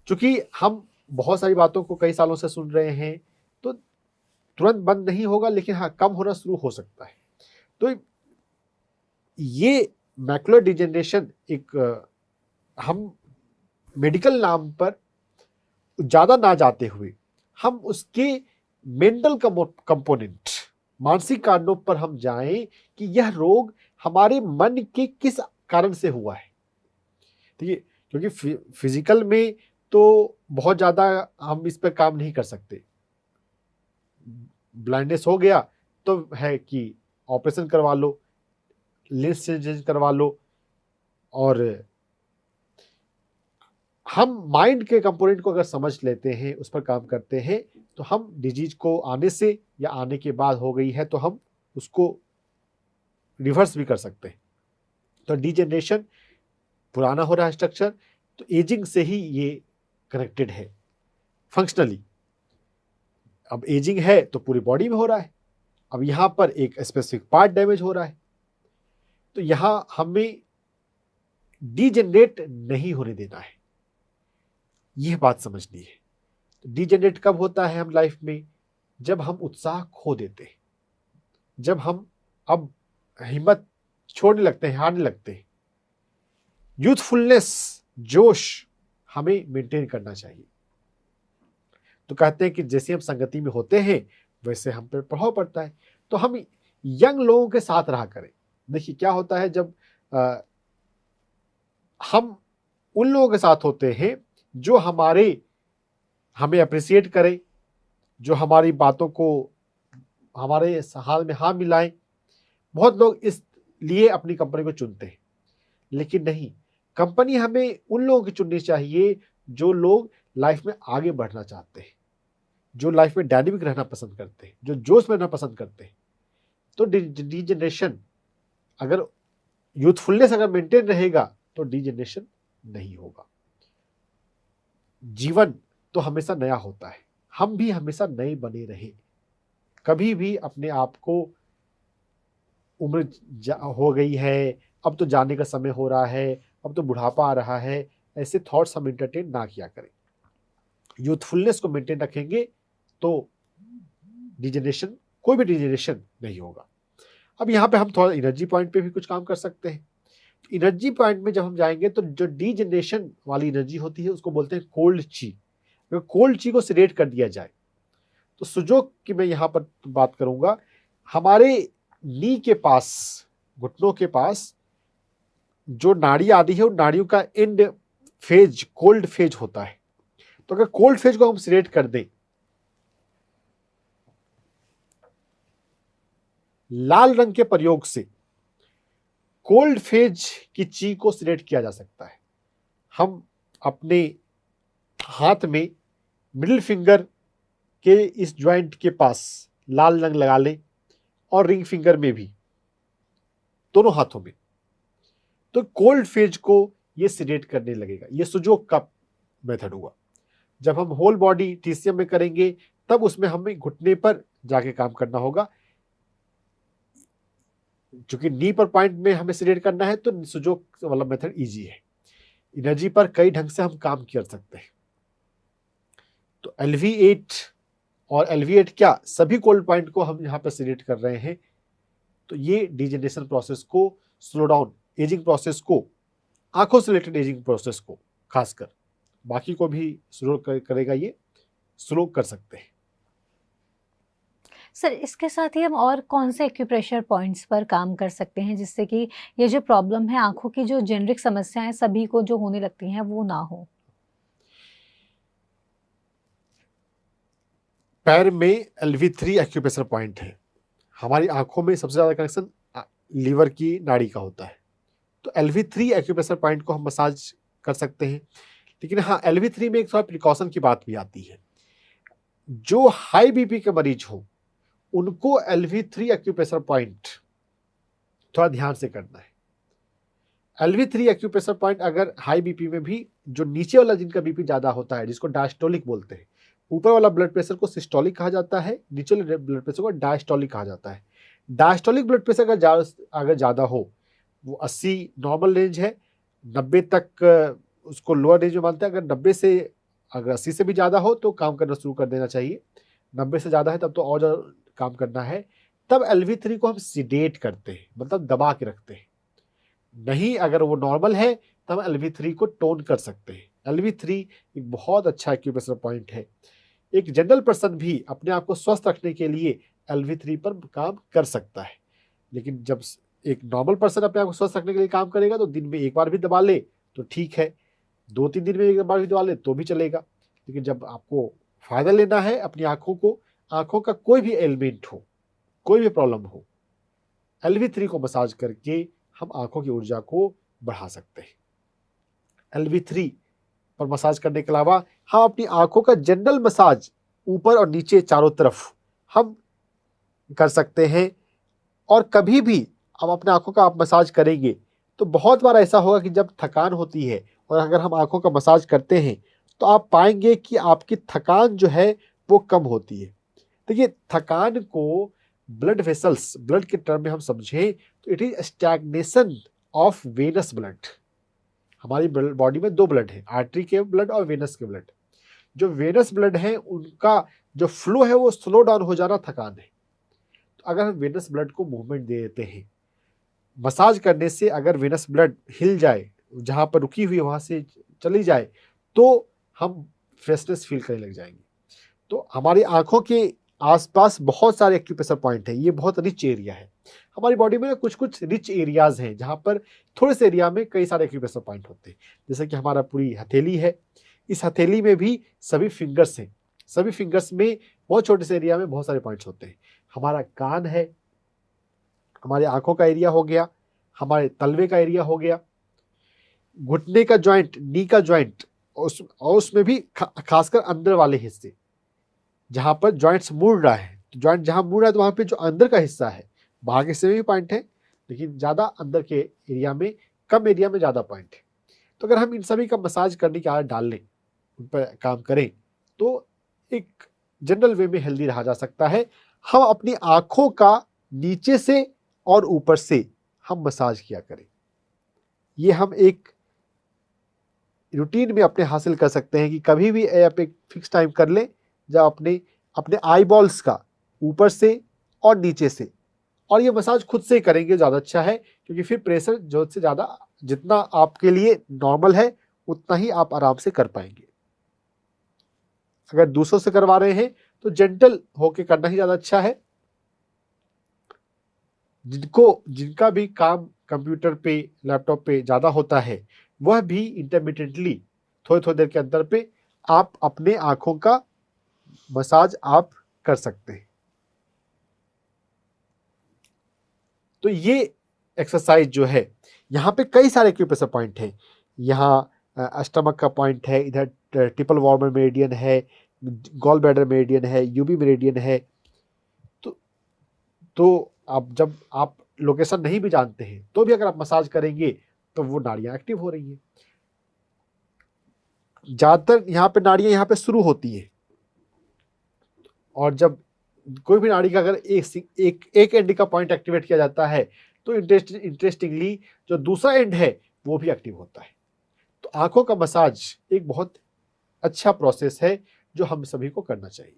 क्योंकि हम बहुत सारी बातों को कई सालों से सुन रहे हैं, तो तुरंत बंद नहीं होगा, लेकिन हाँ कम होना शुरू हो सकता है। तो ये मैकुलर डिजेनरेशन एक हम मेडिकल नाम पर ज़्यादा ना जाते हुए हम उसके मेंटल कंपोनेंट, मानसिक कारणों पर हम जाएं कि यह रोग हमारे मन के किस कारण से हुआ है। ठीक है, क्योंकि फिजिकल में तो बहुत ज़्यादा हम इस पर काम नहीं कर सकते। ब्लाइंडनेस हो गया तो है कि ऑपरेशन करवा लो, लेंस चेंज करवा लो, और हम माइंड के कंपोनेंट को अगर समझ लेते हैं, उस पर काम करते हैं, तो हम डिजीज को आने से या आने के बाद हो गई है तो हम उसको रिवर्स भी कर सकते हैं। तो डीजनरेशन, पुराना हो रहा है स्ट्रक्चर, तो एजिंग से ही ये कनेक्टेड है फंक्शनली। अब एजिंग है तो पूरी बॉडी में हो रहा है, अब यहाँ पर एक स्पेसिफिक पार्ट डैमेज हो रहा है, तो यहाँ हमें डीजनरेट नहीं होने देना है, यह बात समझनी है। तो डीजनरेट कब होता है हम लाइफ में? जब हम उत्साह खो देते हैं, जब हम अब हिम्मत छोड़ने लगते हैं, हारने लगते हैं। यूथफुलनेस, जोश हमें मेंटेन करना चाहिए। तो कहते हैं कि जैसे हम संगति में होते हैं वैसे हम पर प्रभाव पड़ता है, तो हम यंग लोगों के साथ रहा करें। देखिए क्या होता है, जब हम उन लोगों के साथ होते हैं जो हमें अप्रिशिएट करें, जो हमारी बातों को हमारे हाल में हाँ मिलाएं। बहुत लोग इस लिए अपनी कंपनी को चुनते हैं, लेकिन नहीं, कंपनी हमें उन लोगों की चुननी चाहिए जो लोग लाइफ में आगे बढ़ना चाहते हैं, जो लाइफ में डायनेमिक रहना पसंद करते हैं, जो जोश में रहना पसंद करते हैं। तो डीजनरेशन, अगर यूथफुलनेस अगर मेंटेन रहेगा तो डीजनरेशन नहीं होगा। जीवन तो हमेशा नया होता है, हम भी हमेशा नए बने रहे। कभी भी अपने आप को उम्र हो गई है, अब तो जाने का समय हो रहा है, अब तो बुढ़ापा आ रहा है, ऐसे थॉट्स हम एंटरटेन ना किया करें। यूथफुलनेस को मेंटेन रखेंगे तो डिजेनरेशन, कोई भी डिजेनरेशन नहीं होगा। अब यहाँ पे हम थोड़ा एनर्जी पॉइंट पे भी कुछ काम कर सकते हैं। एनर्जी पॉइंट में जब हम जाएंगे तो जो डीजेनरेशन वाली एनर्जी होती है उसको बोलते हैं कोल्ड ची। अगर कोल्ड ची को सिलेक्ट कर दिया जाए तो सुजोग की मैं यहाँ पर बात करूंगा, हमारे नी के पास, घुटनों के पास जो नाड़ी आदि है, उन नाड़ियों का एंड फेज कोल्ड फेज होता है। तो अगर कोल्ड फेज को हम सिलेक्ट कर दें, लाल रंग के प्रयोग से कोल्ड फेज की ची को सिलेक्ट किया जा सकता है। हम अपने हाथ में मिडिल फिंगर के इस ज्वाइंट के पास लाल रंग लगा लें और रिंग फिंगर में भी, दोनों हाथों में, तो कोल्ड फेज को ये सिलेक्ट करने लगेगा। ये सुजोग का मेथड हुआ। जब हम होल बॉडी टीसीएम में करेंगे तब उसमें हमें घुटने पर जाके काम करना होगा। चूंकि नी पर पॉइंट में हमें सिलेक्ट करना है तो सुजोग वाला मेथड इजी है। एनर्जी पर कई ढंग से हम काम कर सकते हैं। तो LV8 और LV8 क्या, सभी कोल्ड पॉइंट को हम यहाँ पर सिलेक्ट कर रहे हैं। तो ये डिजेनरेशन प्रोसेस को स्लो डाउन, एजिंग प्रोसेस को, आंखों से रिलेटेड एजिंग प्रोसेस को खासकर, बाकी को भी स्लो करेगा, ये स्लो कर सकते हैं। सर इसके साथ ही हम और कौन से एक्यूप्रेशर पॉइंट्स पर काम कर सकते हैं जिससे कि ये जो प्रॉब्लम है, आंखों की जो जेनरिक समस्याएं सभी को जो होने लगती हैं वो ना हो? पैर में LV3 एक्यूप्रेशर पॉइंट है, हमारी आंखों में सबसे ज़्यादा कनेक्शन लीवर की नाड़ी का होता है। तो LV3 एक्यूप्रेशर पॉइंट को हम मसाज कर सकते हैं। लेकिन हाँ, LV3 में एक थोड़ा प्रिकॉशन की बात भी आती है। जो हाई बीपी के मरीज हो उनको LV3 एक्यूप्रेशर पॉइंट थोड़ा ध्यान से करना है। LV3 एक्यूप्रेशर पॉइंट अगर हाई बीपी में भी, जो नीचे वाला जिनका बीपी ज़्यादा होता है जिसको डायस्टोलिक बोलते हैं, ऊपर वाला ब्लड प्रेशर को सिस्टोलिक कहा जाता है, नीचे वाले ब्लड प्रेशर को डायस्टोलिक कहा जाता है। डायस्टोलिक ब्लड प्रेशर अगर ज़्यादा हो, वो 80 नॉर्मल रेंज है, 90 तक उसको लोअर रेंज में मानते हैं। अगर 80 से भी ज़्यादा हो तो काम करना शुरू कर देना चाहिए। 90 से ज़्यादा है तब तो और ज़्यादा काम करना है। तब LV3 को हम सीडेट करते हैं, मतलब दबा के रखते हैं। नहीं, अगर वो नॉर्मल है तब LV3 को टोन कर सकते हैं। LV3 एक बहुत अच्छा एक्यूप्रेशर पॉइंट है। एक जनरल पर्सन भी अपने आप को स्वस्थ रखने के लिए LV3 पर काम कर सकता है। लेकिन जब एक नॉर्मल पर्सन अपने आप को स्वस्थ रखने के लिए काम करेगा तो दिन में एक बार भी दबा ले तो ठीक है, 2-3 दिन में एक बार भी दबा ले तो भी चलेगा। लेकिन जब आपको फायदा लेना है अपनी आंखों का कोई भी एलिमेंट हो, कोई भी प्रॉब्लम हो, LV3 को मसाज करके हम आंखों की ऊर्जा को बढ़ा सकते हैं। LV3 पर मसाज करने के अलावा हम अपनी आंखों का जनरल मसाज ऊपर और नीचे चारों तरफ हम कर सकते हैं। और कभी भी हम अपने आंखों का आप मसाज करेंगे तो बहुत बार ऐसा होगा कि जब थकान होती है और अगर हम आंखों का मसाज करते हैं तो आप पाएंगे कि आपकी थकान जो है वो कम होती है। देखिए, थकान को ब्लड वेसल्स, ब्लड के टर्म में हम समझें तो it is stagnation of venous blood. हमारी बॉडी में 2 ब्लड है, आर्टरी के ब्लड और वेनस के ब्लड। जो वेनस ब्लड है उनका जो फ्लो है वो स्लो डाउन हो जाना थकान है। तो अगर हम वेनस ब्लड को मूवमेंट दे देते हैं, मसाज करने से अगर वेनस ब्लड हिल जाए, जहाँ पर रुकी हुई वहाँ से चली जाए, तो हम फ्रेशनेस फील करने लग जाएंगे। तो हमारी आंखों के आसपास बहुत सारे एक्यूप्रेशर पॉइंट हैं। ये बहुत रिच एरिया है। हमारी बॉडी में कुछ कुछ रिच एरियाज हैं जहाँ पर थोड़े से एरिया में कई सारे एक्यूप्रेशर पॉइंट होते हैं। जैसे कि हमारा पूरी हथेली है, इस हथेली में भी सभी फिंगर्स हैं। सभी फिंगर्स में बहुत छोटे से एरिया में बहुत सारे पॉइंट्स होते हैं। हमारा कान है, हमारे आंखों का एरिया हो गया, हमारे तलवे का एरिया हो गया, घुटने का जॉइंट, नी का जॉइंट, और उसमें भी खासकर अंदर वाले हिस्से जहाँ पर जॉइंट्स मुड़ रहा है। तो जॉइंट जहाँ मुड़ रहा है तो वहाँ पे जो अंदर का हिस्सा है, बाहर के हिस्से में भी पॉइंट है लेकिन ज़्यादा अंदर के एरिया में, कम एरिया में ज़्यादा पॉइंट है। तो अगर हम इन सभी का मसाज करने की आदत डाल लें, उन पर काम करें, तो एक जनरल वे में हेल्दी रहा जा सकता है। हम अपनी आँखों का नीचे से और ऊपर से हम मसाज किया करें। ये हम एक रूटीन में अपने हासिल कर सकते हैं कि कभी भी आप एक फिक्स टाइम कर लें जब अपने आई बॉल्स का ऊपर से और नीचे से, और ये मसाज खुद से करेंगे ज़्यादा अच्छा है, क्योंकि फिर प्रेशर जो से ज़्यादा, जितना आपके लिए नॉर्मल है उतना ही आप आराम से कर पाएंगे। अगर दूसरों से करवा रहे हैं तो जेंटल होके करना ही ज़्यादा अच्छा है। जिनका भी काम कंप्यूटर पे, लैपटॉप पे ज़्यादा होता है, वह भी इंटरमिटेंटली थोड़ी थोड़ी देर के अंतर पे आप अपने आँखों का मसाज आप कर सकते हैं। तो ये एक्सरसाइज जो है, यहाँ पे कई सारे एक्यूप्रेशर पॉइंट हैं। यहाँ स्टमक का पॉइंट है, इधर ट्रिपल वार्मर मेरिडियन है, गॉल ब्लैडर मेरिडियन है, यूबी मेरिडियन है। तो जब आप लोकेशन नहीं भी जानते हैं तो भी अगर आप मसाज करेंगे तो वो नाड़ियाँ एक्टिव हो रही हैं। ज़्यादातर यहाँ पे नाड़ियाँ यहाँ पे शुरू होती है, और जब कोई भी नाड़ी का अगर एक एंड का पॉइंट एक्टिवेट किया जाता है तो इंटरेस्टिंगली जो दूसरा एंड है वो भी एक्टिव होता है। तो आंखों का मसाज एक बहुत अच्छा प्रोसेस है जो हम सभी को करना चाहिए।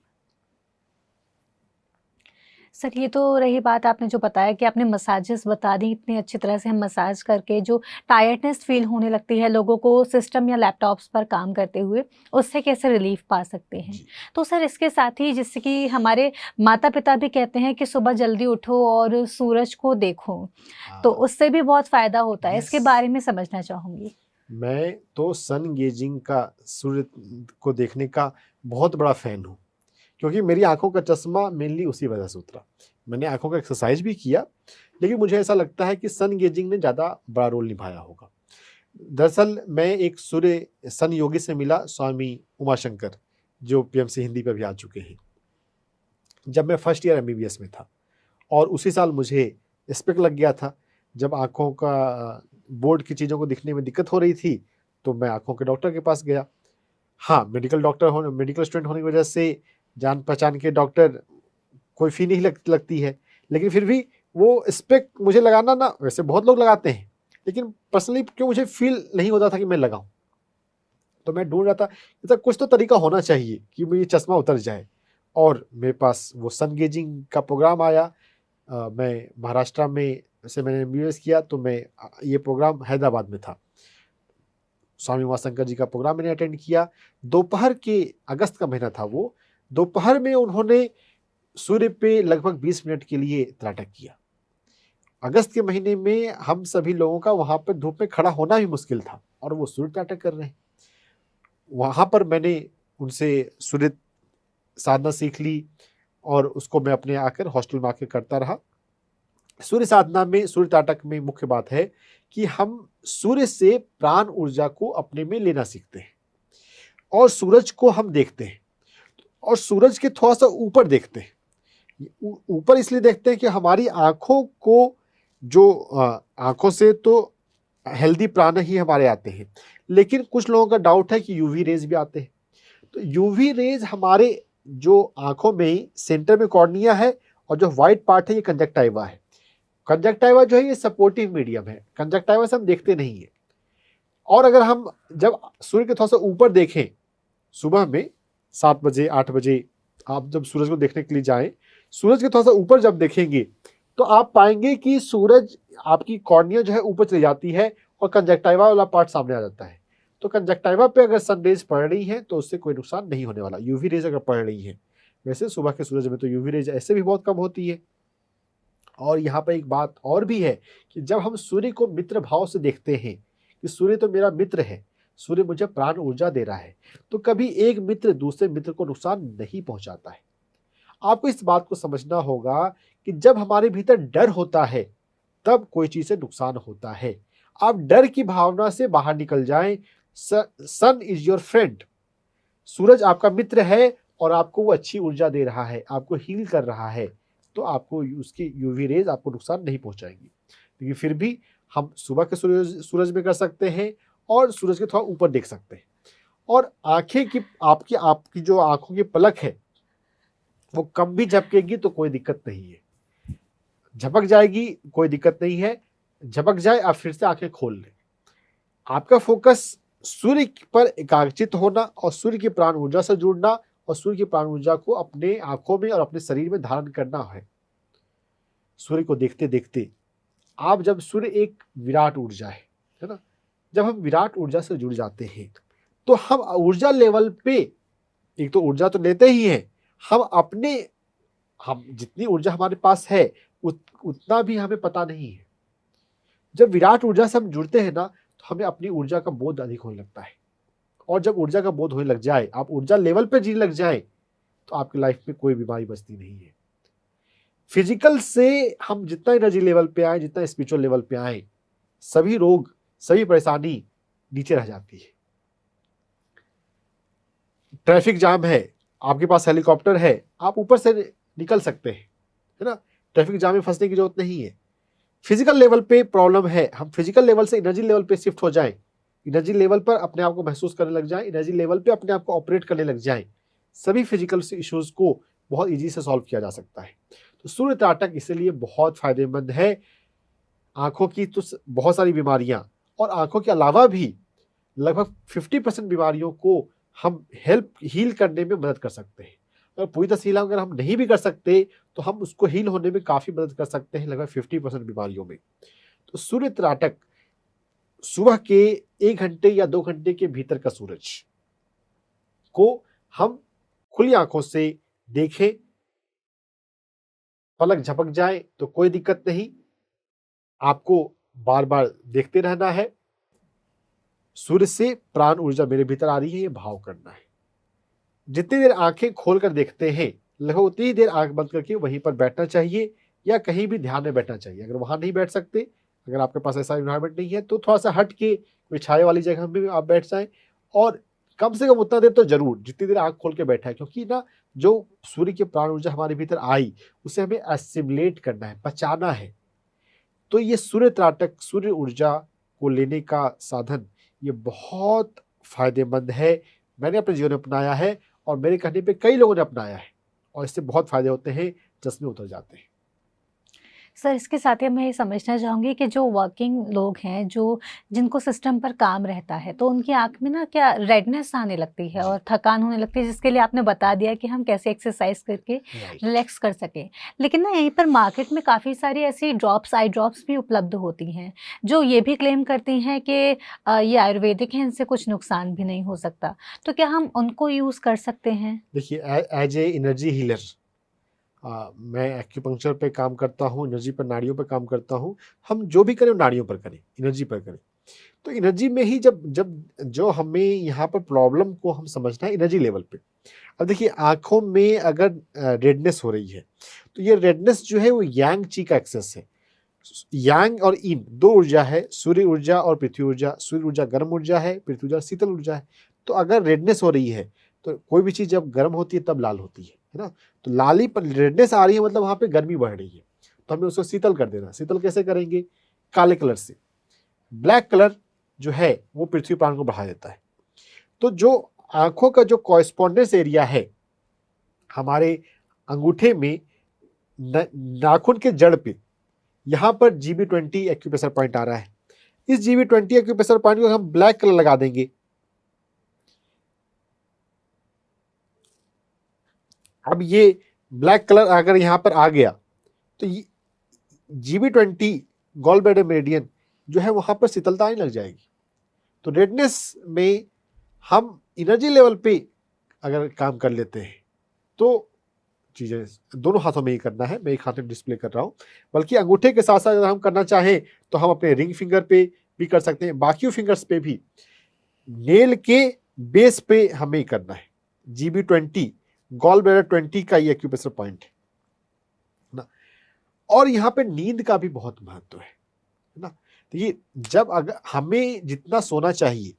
सर, ये तो रही बात आपने जो बताया कि आपने मसाजेस बता दी, इतनी अच्छी तरह से हम मसाज करके जो टायर्डनेस फील होने लगती है लोगों को सिस्टम या लैपटॉप्स पर काम करते हुए, उससे कैसे रिलीफ पा सकते हैं। तो सर, इसके साथ ही जैसे कि हमारे माता पिता भी कहते हैं कि सुबह जल्दी उठो और सूरज को देखो, तो उससे भी बहुत फ़ायदा होता है। इसके बारे में समझना चाहूँगी। मैं तो सन गेजिंग का, सूर्य को देखने का बहुत बड़ा फ़ैन हूँ, क्योंकि मेरी आंखों का चश्मा मेनली उसी वजह से उतरा। मैंने आंखों का एक्सरसाइज भी किया, लेकिन मुझे ऐसा लगता है कि सन गेजिंग ने ज़्यादा बड़ा रोल निभाया होगा। दरअसल मैं एक सूर्य सन योगी से मिला, स्वामी उमाशंकर, जो पीएमसी हिंदी पे भी आ चुके हैं, जब मैं फर्स्ट ईयर एमबीबीएस में था। और उसी साल मुझे स्पेक्ट लग गया था। जब आंखों का बोर्ड की चीज़ों को दिखने में दिक्कत हो रही थी, तो मैं आंखों के डॉक्टर के पास गया। हाँ, मेडिकल स्टूडेंट होने की वजह से जान पहचान के डॉक्टर, कोई फ़ी नहीं लगती है, लेकिन फिर भी वो स्पेक्ट मुझे लगाना ना, वैसे बहुत लोग लगाते हैं, लेकिन पर्सनली क्यों मुझे फील नहीं होता था कि मैं लगाऊं। तो मैं ढूंढ रहा था कि कुछ तो तरीका होना चाहिए कि ये चश्मा उतर जाए, और मेरे पास वो सन गेजिंग का प्रोग्राम आया। मैं महाराष्ट्र में से मैंने एमबीबीएस किया, तो मैं ये प्रोग्राम हैदराबाद में था। स्वामी उमाशंकर जी का प्रोग्राम मैंने अटेंड किया। दोपहर के, अगस्त का महीना था वो, दोपहर में उन्होंने सूर्य पे लगभग 20 मिनट के लिए त्राटक किया। अगस्त के महीने में हम सभी लोगों का वहां पर धूप में खड़ा होना भी मुश्किल था, और वो सूर्य त्राटक कर रहे हैं। वहां पर मैंने उनसे सूर्य साधना सीख ली, और उसको मैं अपने आकर हॉस्टल में आकर करता रहा। सूर्य साधना में, सूर्य त्राटक में मुख्य बात है कि हम सूर्य से प्राण ऊर्जा को अपने में लेना सीखते हैं, और सूरज को हम देखते हैं, और सूरज के थोड़ा सा ऊपर देखते हैं। ऊपर इसलिए देखते हैं कि हमारी आंखों को, जो आंखों से तो हेल्दी प्राण ही हमारे आते हैं, लेकिन कुछ लोगों का डाउट है कि यूवी रेज भी आते हैं। तो यूवी रेज हमारे जो आंखों में सेंटर में कॉर्निया है, और जो व्हाइट पार्ट है ये कंजक्टाइवा है। कंजक्टाइवा जो है ये सपोर्टिव मीडियम है, कंजक्टाइवा से हम देखते नहीं है। और अगर हम जब सूर्य के थोड़ा सा ऊपर देखें, सुबह में 7 बजे 8 बजे आप जब सूरज को देखने के लिए जाएं, सूरज के थोड़ा सा ऊपर जब देखेंगे, तो आप पाएंगे कि सूरज, आपकी कॉर्निया जो है ऊपर चली जाती है, और कंजक्टाइवा वाला पार्ट सामने आ जाता है। तो कंजक्टाइवा पे अगर सन रेज पड़ रही है तो उससे कोई नुकसान नहीं होने वाला, यूवी रेज अगर पड़ रही है। वैसे सुबह के सूरज में तो यूवी रेज ऐसे भी बहुत कम होती है। और यहाँ पर एक बात और भी है कि जब हम सूर्य को मित्र भाव से देखते हैं कि सूर्य तो मेरा मित्र है, सूर्य मुझे प्राण ऊर्जा दे रहा है, तो कभी एक मित्र दूसरे मित्र को नुकसान नहीं पहुंचाता है। आपको इस बात को समझना होगा कि जब हमारे भीतर डर होता है, तब कोई चीज से नुकसान होता है। आप डर की भावना से बाहर निकल जाएं। सन इज योर फ्रेंड, सूरज आपका मित्र है, और आपको वो अच्छी ऊर्जा दे रहा है, आपको हील कर रहा है, तो आपको उसकी यूवी रेज आपको नुकसान नहीं पहुंचाएगी। लेकिन फिर भी हम सुबह के सूरज में कर सकते हैं, और सूरज के थोड़ा ऊपर देख सकते हैं। और आंखें की, आपकी जो आंखों की पलक है वो कम भी झपकेगी तो कोई दिक्कत नहीं है, झपक जाएगी कोई दिक्कत नहीं है, झपक जाए आप फिर से आंखें खोल लें। आपका फोकस सूर्य पर एकाग्रचित होना, और सूर्य की प्राण ऊर्जा से जुड़ना, और सूर्य की प्राण ऊर्जा को अपने आंखों में और अपने शरीर में धारण करना है। सूर्य को देखते देखते आप, जब सूर्य एक विराट ऊर्जा है ना, जब हम विराट ऊर्जा से जुड़ जाते हैं, तो हम ऊर्जा लेवल पे, एक तो ऊर्जा तो लेते ही हैं, हम जितनी ऊर्जा हमारे पास है उतना भी हमें पता नहीं है। जब विराट ऊर्जा से हम जुड़ते हैं ना, तो हमें अपनी ऊर्जा का बोध अधिक होने लगता है। और जब ऊर्जा का बोध होने लग जाए, आप ऊर्जा लेवल पे जीने लग जाए, तो आपकी लाइफ में कोई बीमारी बचती नहीं है। फिजिकल से हम जितना एनर्जी लेवल पे आए, जितना स्पिरिचुअल लेवल पे आए, सभी रोग, सभी परेशानी नीचे रह जाती है। ट्रैफिक जाम है, आपके पास हेलीकॉप्टर है, आप ऊपर से निकल सकते हैं, है ना, ट्रैफिक जाम में फंसने की जरूरत नहीं है। फिजिकल लेवल पे प्रॉब्लम है, हम फिजिकल लेवल से एनर्जी लेवल पे शिफ्ट हो जाएं, एनर्जी लेवल पर अपने आप को महसूस करने लग जाएं, एनर्जी लेवल पे अपने आप को ऑपरेट करने लग जाएं, सभी फिजिकल इश्यूज को बहुत इजी से सॉल्व किया जा सकता है। तो सूर्य त्राटक इसलिए बहुत फायदेमंद है। आंखों की तो बहुत सारी बीमारियां, और आंखों के अलावा भी लगभग 50% बीमारियों को हम हील करने में मदद कर सकते हैं। अगर पूरी तरह से अगर हम नहीं भी कर सकते, तो हम उसको हील होने में काफी मदद कर सकते हैं, लगभग 50% बीमारियों में। तो सूर्य त्राटक, सुबह के 1 घंटे या 2 घंटे के भीतर का सूरज को हम खुली आंखों से देखें, पलक झपक जाए तो कोई दिक्कत नहीं, आपको बार बार देखते रहना है। सूर्य से प्राण ऊर्जा मेरे भीतर आ रही है, ये भाव करना है। जितनी देर आंखें खोल कर देखते हैं लगभग उतनी ही देर आंख बंद करके वहीं पर बैठना चाहिए या कहीं भी ध्यान में बैठना चाहिए। अगर वहां नहीं बैठ सकते, अगर आपके पास ऐसा इन्वायरमेंट नहीं है, तो थोड़ा सा हट के कोई छाए वाली जगह में आप बैठ जाएं। और कम से कम उतना देर तो जरूर, जितनी देर आंख खोल के बैठा है, क्योंकि ना जो सूर्य की प्राण ऊर्जा हमारे भीतर आई उसे हमें एसिमुलेट करना है, पचाना है। तो ये सूर्य त्राटक, सूर्य ऊर्जा को लेने का साधन ये बहुत फायदेमंद है। मैंने अपने जीवन में अपनाया है और मेरे कहने पे कई लोगों ने अपनाया है और इससे बहुत फायदे होते हैं, चश्मे उतर जाते हैं। सर, इसके साथ ही मैं ये समझना चाहूँगी कि जो वर्किंग लोग हैं, जिनको सिस्टम पर काम रहता है, तो उनकी आँख में ना क्या रेडनेस आने लगती है जी। और थकान होने लगती है, जिसके लिए आपने बता दिया कि हम कैसे एक्सरसाइज करके राइट। रिलैक्स कर सकें। लेकिन ना यहीं पर मार्केट में काफ़ी सारी ऐसी ड्रॉप्स, आई ड्रॉप्स भी उपलब्ध होती हैं, जो ये भी क्लेम करती हैं कि ये आयुर्वेदिक हैं, इनसे कुछ नुकसान भी नहीं हो सकता। तो क्या हम उनको यूज़ कर सकते हैं? देखिए, एज ए एनर्जी हीलर मैं एक्यूपंक्चर पे काम करता हूँ, एनर्जी पर, नाड़ियों पर काम करता हूँ। हम जो भी करें नाड़ियों पर करें, एनर्जी पर करें। तो एनर्जी में ही जब जब जो हमें यहाँ पर प्रॉब्लम को हम समझना है एनर्जी लेवल पे। अब देखिए, आंखों में अगर रेडनेस हो रही है तो ये रेडनेस जो है वो यांग ची का एक्सेस है। यांग और इन दो ऊर्जा है, सूर्य ऊर्जा और पृथ्वी ऊर्जा। सूर्य ऊर्जा गर्म ऊर्जा है, पृथ्वी ऊर्जा शीतल ऊर्जा है। तो अगर रेडनेस हो रही है तो कोई भी चीज़ जब गर्म होती है तब लाल होती है ना। तो लाली पर रेडनेस आ रही है मतलब वहाँ पे गर्मी बढ़ रही है, तो हमें उसको शीतल कर देना। शीतल कैसे करेंगे? काले कलर से। ब्लैक कलर जो है वो पृथ्वी प्राण को बढ़ा देता है। तो जो आंखों का जो कॉरेस्पॉन्डेंस एरिया है हमारे अंगूठे में, नाखून के जड़ पे, यहाँ पर GB20 एक्यूप्रेशर पॉइंट आ रहा है। इस GB20 एक्यूप्रेशर पॉइंट को हम ब्लैक कलर लगा देंगे। अब ये ब्लैक कलर अगर यहाँ पर आ गया तो GB20 गॉल ब्लैडर मेरिडियन जो है वहां पर शीतलता आने लग जाएगी। तो रेडनेस में हम एनर्जी लेवल पे अगर काम कर लेते हैं तो चीज़ें दोनों हाथों में ही करना है। मैं एक हाथ में डिस्प्ले कर रहा हूँ, बल्कि अंगूठे के साथ साथ अगर हम करना चाहें तो हम अपने रिंग फिंगर पे भी कर सकते हैं, बाकी फिंगर्स पे भी। नेल के बेस पे हमें करना है। GB20 गॉल ब्लैडर 20 का ये एक्यूप्रेशर पॉइंट है ना। और यहाँ पे नींद का भी बहुत महत्व है ना। तो ये जब अगर हमें जितना सोना चाहिए,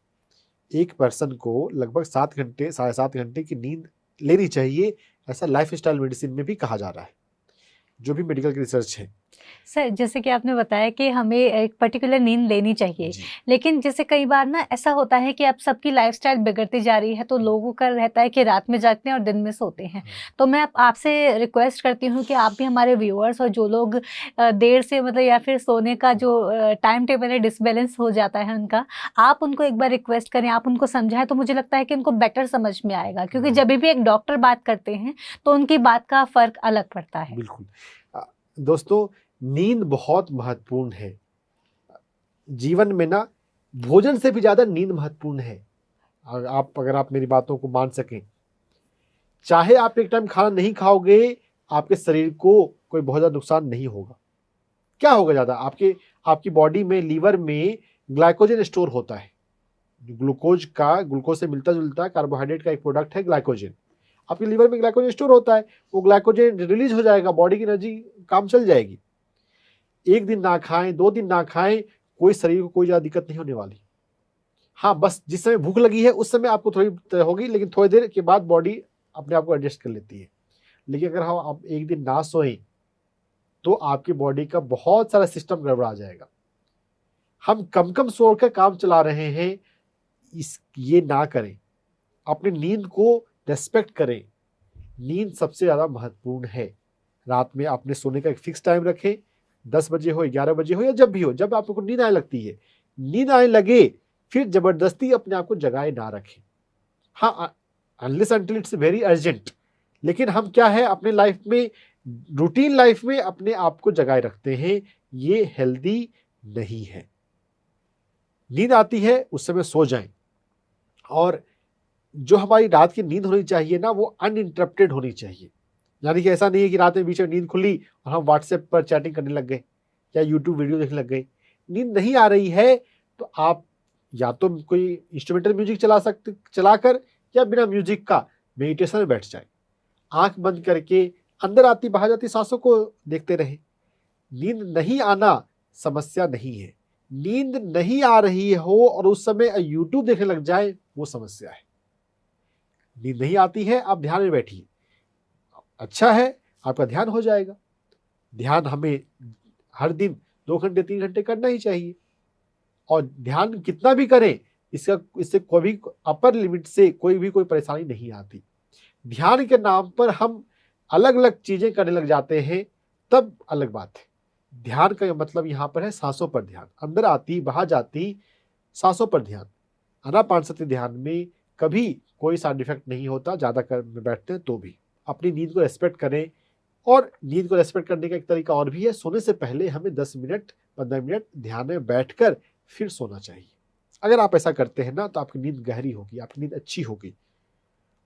एक पर्सन को लगभग 7 घंटे 7.5 घंटे की नींद लेनी चाहिए, ऐसा लाइफ स्टाइल मेडिसिन में भी कहा जा रहा है, जो भी मेडिकल की रिसर्च है। सर, जैसे कि आपने बताया कि हमें एक पर्टिकुलर नींद लेनी चाहिए, जी। लेकिन जैसे कई बार ना ऐसा होता है कि अब सबकी लाइफस्टाइल बिगड़ती जा रही है, तो लोगों का रहता है कि रात में जागते हैं और दिन में सोते हैं। तो मैं आपसे रिक्वेस्ट करती हूँ कि आप भी हमारे व्यूअर्स और जो लोग देर से मतलब या फिर सोने का जो टाइम टेबल है डिसबैलेंस हो जाता है उनका, आप उनको एक बार रिक्वेस्ट करें, आप उनको समझाएं, तो मुझे लगता है कि उनको बेटर समझ में आएगा। क्योंकि जब भी एक डॉक्टर बात करते हैं तो उनकी बात का फ़र्क अलग पड़ता है। बिल्कुल। दोस्तों, नींद बहुत महत्वपूर्ण है जीवन में ना। भोजन से भी ज्यादा नींद महत्वपूर्ण है। अगर आप मेरी बातों को मान सकें, चाहे आप एक टाइम खाना नहीं खाओगे, आपके शरीर को कोई बहुत ज्यादा नुकसान नहीं होगा। क्या होगा ज्यादा? आपकी बॉडी में, लीवर में ग्लाइकोजन स्टोर होता है। ग्लूकोज से मिलता जुलता कार्बोहाइड्रेट का एक प्रोडक्ट है ग्लाइकोजन। आपके लीवर में ग्लाइकोजन स्टोर होता है, वो ग्लाइकोजन रिलीज हो जाएगा, बॉडी की एनर्जी काम चल जाएगी। एक दिन ना खाएं, 2 दिन ना खाएं, कोई शरीर को कोई ज्यादा दिक्कत नहीं होने वाली। हाँ, बस जिस समय भूख लगी है उस समय आपको थोड़ी होगी, लेकिन थोड़ी देर के बाद बॉडी अपने आप को एडजस्ट कर लेती है। लेकिन अगर हम आप एक दिन ना सोएं तो आपकी बॉडी का बहुत सारा सिस्टम गड़बड़ा जाएगा। हम कम सोकर काम चला रहे हैं, ये ना करें। अपनी नींद को रेस्पेक्ट करें। नींद सबसे ज़्यादा महत्वपूर्ण है। रात में आपने सोने का एक फिक्स टाइम रखें, 10 बजे हो, 11 बजे हो, या जब भी हो, जब आपको नींद आने लगती है, नींद आने लगे फिर जबरदस्ती अपने आप को जगाए ना रखें। हाँ, unless until it's very urgent. लेकिन हम क्या है अपने लाइफ में, रूटीन लाइफ में अपने आप को जगाए रखते हैं, ये हेल्दी नहीं है। नींद आती है उस समय सो जाएं। और जो हमारी रात की नींद होनी चाहिए ना, वो अनइंटरप्टेड होनी चाहिए। यानी कि ऐसा नहीं है कि रात में बीच में नींद खुली और हम व्हाट्सएप पर चैटिंग करने लग गए या यूट्यूब वीडियो देखने लग गए। नींद नहीं आ रही है तो आप या तो कोई इंस्ट्रूमेंटल म्यूजिक चलाकर, या बिना म्यूजिक का मेडिटेशन में बैठ जाए, आंख बंद करके अंदर आती बाहर जाती सांसों को देखते रहे। नींद नहीं आना समस्या नहीं है, नींद नहीं आ रही हो और उस समय यूट्यूब देखने लग जाए वो समस्या है। नींद नहीं आती है, आप ध्यान में बैठिए, अच्छा है, आपका ध्यान हो जाएगा। ध्यान हमें हर दिन 2 घंटे 3 घंटे करना ही चाहिए, और ध्यान कितना भी करें इससे कोई भी अपर लिमिट से कोई परेशानी नहीं आती। ध्यान के नाम पर हम अलग अलग चीजें करने लग जाते हैं, तब अलग बात है। ध्यान का मतलब यहाँ पर है सांसों पर ध्यान, अंदर आती बाहर जाती सांसों पर ध्यान। आनापानसति ध्यान में कभी कोई साइड इफेक्ट नहीं होता, ज़्यादा कर बैठते हैं तो भी। अपनी नींद को रेस्पेक्ट करें, और नींद को रेस्पेक्ट करने का एक तरीका और भी है, सोने से पहले हमें 10 मिनट 15 मिनट ध्यान में बैठकर फिर सोना चाहिए। अगर आप ऐसा करते हैं ना तो आपकी नींद गहरी होगी, आपकी नींद अच्छी होगी।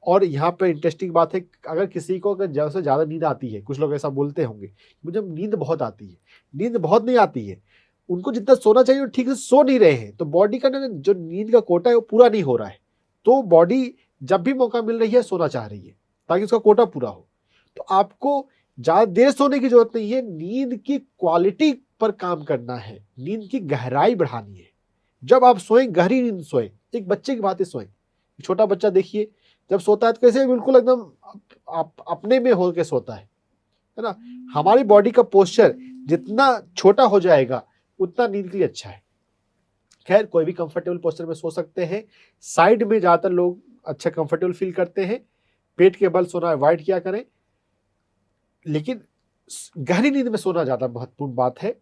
और यहाँ पे इंटरेस्टिंग बात है, अगर किसी को अगर ज़्यादा से ज़्यादा नींद आती है, कुछ लोग ऐसा बोलते होंगे मुझे नींद बहुत आती है, नींद बहुत नहीं आती है, उनको जितना सोना चाहिए वो ठीक से सो नहीं रहे हैं, तो बॉडी का ना जो नींद का कोटा है वो पूरा नहीं हो रहा है। तो बॉडी जब भी मौका मिल रही है सोना चाह रही है ताकि उसका कोटा पूरा हो। तो आपको ज़्यादा देर सोने की जरूरत नहीं है, नींद की क्वालिटी पर काम करना है, नींद की गहराई बढ़ानी है। जब आप सोएं गहरी नींद सोएं, एक बच्चे की बात सोएं। छोटा बच्चा देखिए जब सोता है तो कैसे बिल्कुल एकदम अपने में होकर सोता है ना। हमारी बॉडी का पोस्चर जितना छोटा हो जाएगा उतना नींद के लिए अच्छा है। खैर कोई भी कंफर्टेबल पोस्चर में सो सकते हैं, साइड में ज़्यादातर लोग अच्छा कंफर्टेबल फील करते हैं, पेट के बल सोना अवॉइड किया करें, लेकिन गहरी नींद में सोना ज़्यादा महत्वपूर्ण बात है।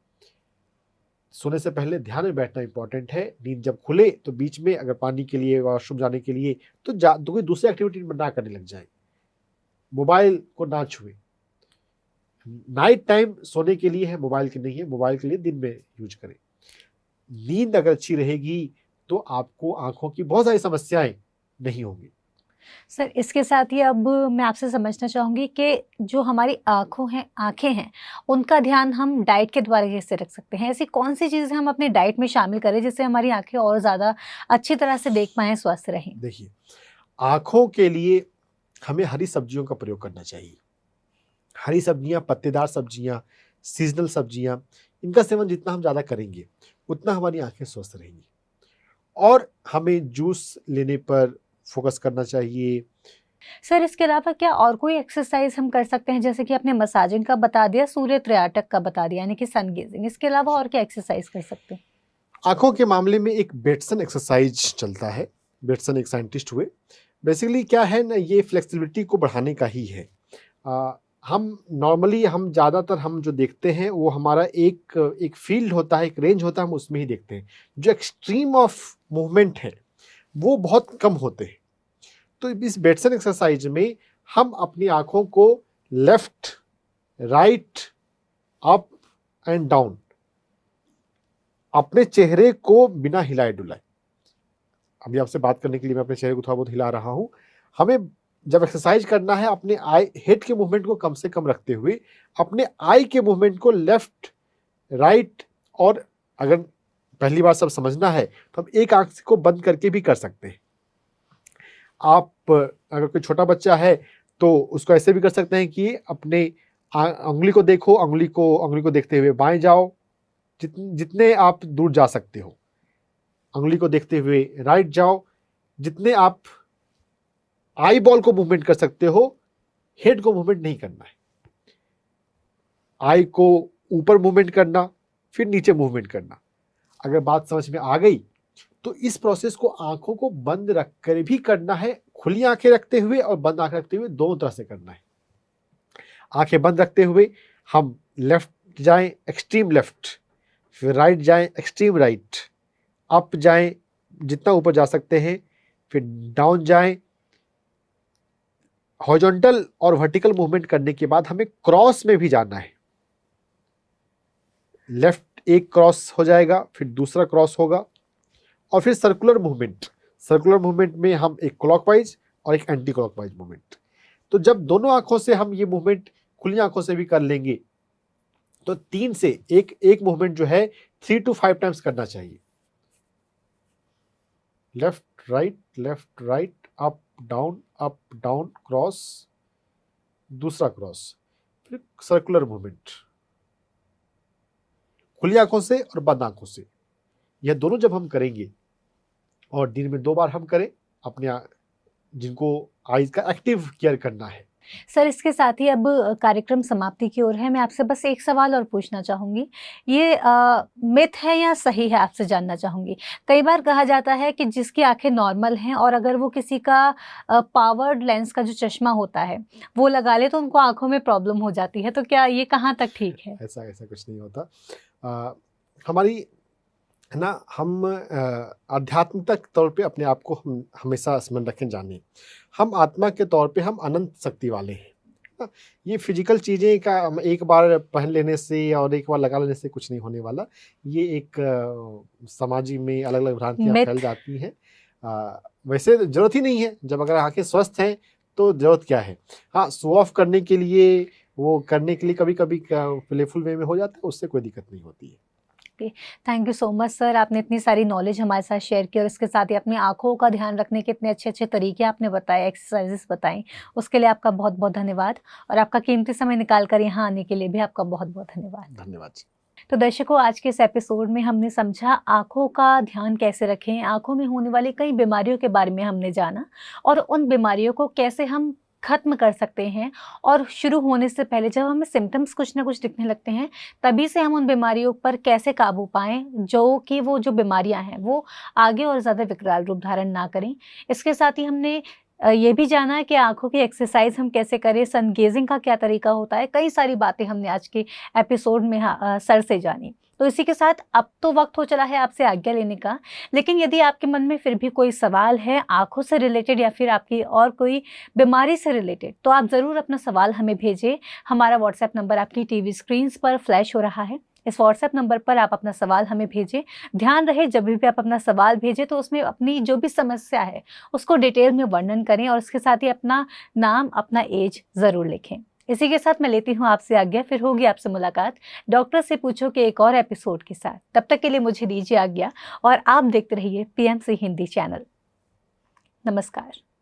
सोने से पहले ध्यान में बैठना इंपॉर्टेंट है। नींद जब खुले तो बीच में अगर पानी के लिए, वॉशरूम जाने के लिए तो कोई दूसरी एक्टिविटी ना करने लग जाए, मोबाइल को ना छुए। नाइट टाइम सोने के लिए है, मोबाइल के नहीं है, मोबाइल के लिए दिन में यूज करें। नींद अगर अच्छी रहेगी तो आपको आंखों की बहुत सारी समस्याएं नहीं होंगी। सर इसके साथ ही अब मैं आपसे समझना चाहूँगी कि जो हमारी आँखें हैं, उनका ध्यान हम डाइट के द्वारा कैसे रख सकते हैं? ऐसी कौन सी चीज़ें हम अपनी डाइट में शामिल करें जिससे हमारी आँखें और ज़्यादा अच्छी तरह से देख पाएँ, स्वस्थ रहें? देखिए, आँखों के लिए हमें हरी सब्जियों का प्रयोग करना चाहिए। हरी सब्जियाँ, पत्तेदार सब्जियाँ, सीजनल सब्जियाँ, इनका सेवन जितना हम ज़्यादा करेंगे उतना हमारी आँखें स्वस्थ रहेंगी। और हमें जूस लेने पर फोकस करना चाहिए। सर इसके अलावा क्या और कोई एक्सरसाइज हम कर सकते हैं? जैसे कि आपने मसाजिंग का बता दिया, सूर्य त्रयाटक का बता दिया यानी कि सन गेजिंग, इसके अलावा और क्या एक्सरसाइज कर सकते हैं? आंखों के मामले में एक बेटसन एक्सरसाइज चलता है। बेटसन एक साइंटिस्ट हुए। बेसिकली क्या है ना, ये फ्लेक्सिबिलिटी को बढ़ाने का ही है। हम नॉर्मली हम ज़्यादातर हम जो देखते हैं वो हमारा एक फील्ड होता है, एक रेंज होता है, हम उसमें ही देखते हैं। जो एक्सट्रीम ऑफ मूवमेंट है वो बहुत कम होते हैं। तो इस बेटसन एक्सरसाइज में हम अपनी आंखों को left, right, up and down, अपने चेहरे को बिना हिलाए डुलाए, अभी आपसे बात करने के लिए मैं अपने चेहरे को थोड़ा बहुत हिला रहा हूं। हमें जब एक्सरसाइज करना है अपने आई हेड के मूवमेंट को कम से कम रखते हुए अपने आई के मूवमेंट को लेफ्ट, राइट, और अगर पहली बार सब समझना है तो हम एक आंख को बंद करके भी कर सकते हैं। आप अगर कोई छोटा बच्चा है तो उसको ऐसे भी कर सकते हैं कि अपने उंगली को देखो, उंगली को देखते हुए बाएं जाओ, जितने आप दूर जा सकते हो। उंगली को देखते हुए राइट जाओ, जितने आप आई बॉल को मूवमेंट कर सकते हो, हेड को मूवमेंट नहीं करना है। आई को ऊपर मूवमेंट करना, फिर नीचे मूवमेंट करना। अगर बात समझ में आ गई तो इस प्रोसेस को आंखों को बंद रखकर भी करना है, खुली आंखें रखते हुए और बंद आंखें रखते हुए, दोनों तरह से करना है। आंखें बंद रखते हुए हम लेफ्ट जाएं, एक्सट्रीम लेफ्ट, फिर राइट जाएं, एक्सट्रीम राइट, अप जाएं जितना ऊपर जा सकते हैं, फिर डाउन जाएं। हॉरिजॉन्टल और वर्टिकल मूवमेंट करने के बाद हमें क्रॉस में भी जाना है। लेफ्ट एक क्रॉस हो जाएगा, फिर दूसरा क्रॉस होगा, और फिर सर्कुलर मूवमेंट। सर्कुलर मूवमेंट में हम एक क्लॉकवाइज और एक एंटी क्लॉकवाइज मूवमेंट। तो जब दोनों आंखों से हम ये मूवमेंट खुली आंखों से भी कर लेंगे तो 3 से एक मूवमेंट जो है 3 to 5 टाइम्स करना चाहिए। Left right, up down, up down cross, दूसरा क्रॉस, फिर सर्कुलर मूवमेंट, खुली आंखों से और बंद आंखों से। यह दोनों जब हम करेंगे और दिन में 2 बार हम करें, अपने जिनको आईज का एक्टिव केयर करना है। सर, इसके साथ ही अब कार्यक्रम समाप्ति की ओर है। मैं आपसे बस एक सवाल और पूछना चाहूँगी। ये मिथ है या सही है, आपसे जानना चाहूँगी। कई बार कहा जाता है कि जिसकी आँखें नॉर्मल हैं और अगर वो किसी का पावर्ड लेंस का जो चश्मा होता है वो लगा ले तो उनको आँखों में प्रॉब्लम हो जाती है। तो क्या ये कहाँ तक ठीक है? ऐसा कुछ नहीं होता। हमारी है ना, हम आध्यात्मिक तौर पे अपने आप को हम हमेशा स्मरण रखें, जानें हम आत्मा के तौर पे हम अनंत शक्ति वाले हैं ना। ये फिजिकल चीज़ें का एक बार पहन लेने से और एक बार लगा लेने से कुछ नहीं होने वाला। ये एक समाज में अलग अलग भ्रांतियाँ फैल जाती हैं। वैसे ज़रूरत ही नहीं है, जब अगर आंखें स्वस्थ हैं तो ज़रूरत क्या है। हाँ, शो ऑफ करने के लिए, वो करने के लिए कभी कभी प्लेफुल वे में हो जाता है, उससे कोई दिक्कत नहीं होती है। Thank you so much sir, आपने इतनी सारी नॉलेज हमारे साथ शेयर की और इसके साथ ही अपनी आंखों का ध्यान रखने के इतने अच्छे अच्छे तरीके आपने बताए, एक्सरसाइजेस बताई, उसके लिए आपका बहुत बहुत धन्यवाद। और आपका कीमती समय निकाल कर यहाँ आने के लिए भी आपका बहुत बहुत धन्यवाद। धन्यवाद। तो दर्शकों, आज के इस एपिसोड में हमने समझा आंखों का ध्यान कैसे रखें, आंखों में होने वाली कई बीमारियों के बारे में हमने जाना और उन बीमारियों को कैसे हम खत्म कर सकते हैं। और शुरू होने से पहले जब हमें सिम्टम्स कुछ ना कुछ दिखने लगते हैं, तभी से हम उन बीमारियों पर कैसे काबू पाएं, जो कि वो जो बीमारियां हैं वो आगे और ज़्यादा विकराल रूप धारण ना करें। इसके साथ ही हमने ये भी जाना है कि आंखों की एक्सरसाइज हम कैसे करें, सन गेजिंग का क्या तरीका होता है। कई सारी बातें हमने आज के एपिसोड में सर से जानी। तो इसी के साथ अब तो वक्त हो चला है आपसे आज्ञा लेने का, लेकिन यदि आपके मन में फिर भी कोई सवाल है आंखों से रिलेटेड या फिर आपकी और कोई बीमारी से रिलेटेड, तो आप ज़रूर अपना सवाल हमें भेजें। हमारा व्हाट्सएप नंबर आपकी टीवी स्क्रीन्स पर फ्लैश हो रहा है। इस व्हाट्सएप नंबर पर आप अपना सवाल हमें भेजें। ध्यान रहे, जब भी आप अपना सवाल भेजें तो उसमें अपनी जो भी समस्या है उसको डिटेल में वर्णन करें और इसके साथ ही अपना नाम, अपना एज ज़रूर लिखें। इसी के साथ मैं लेती हूँ आपसे आज्ञा। फिर होगी आपसे मुलाकात डॉक्टर से पूछो के एक और एपिसोड के साथ। तब तक के लिए मुझे दीजिए आज्ञा और आप देखते रहिए PMC हिंदी चैनल। नमस्कार।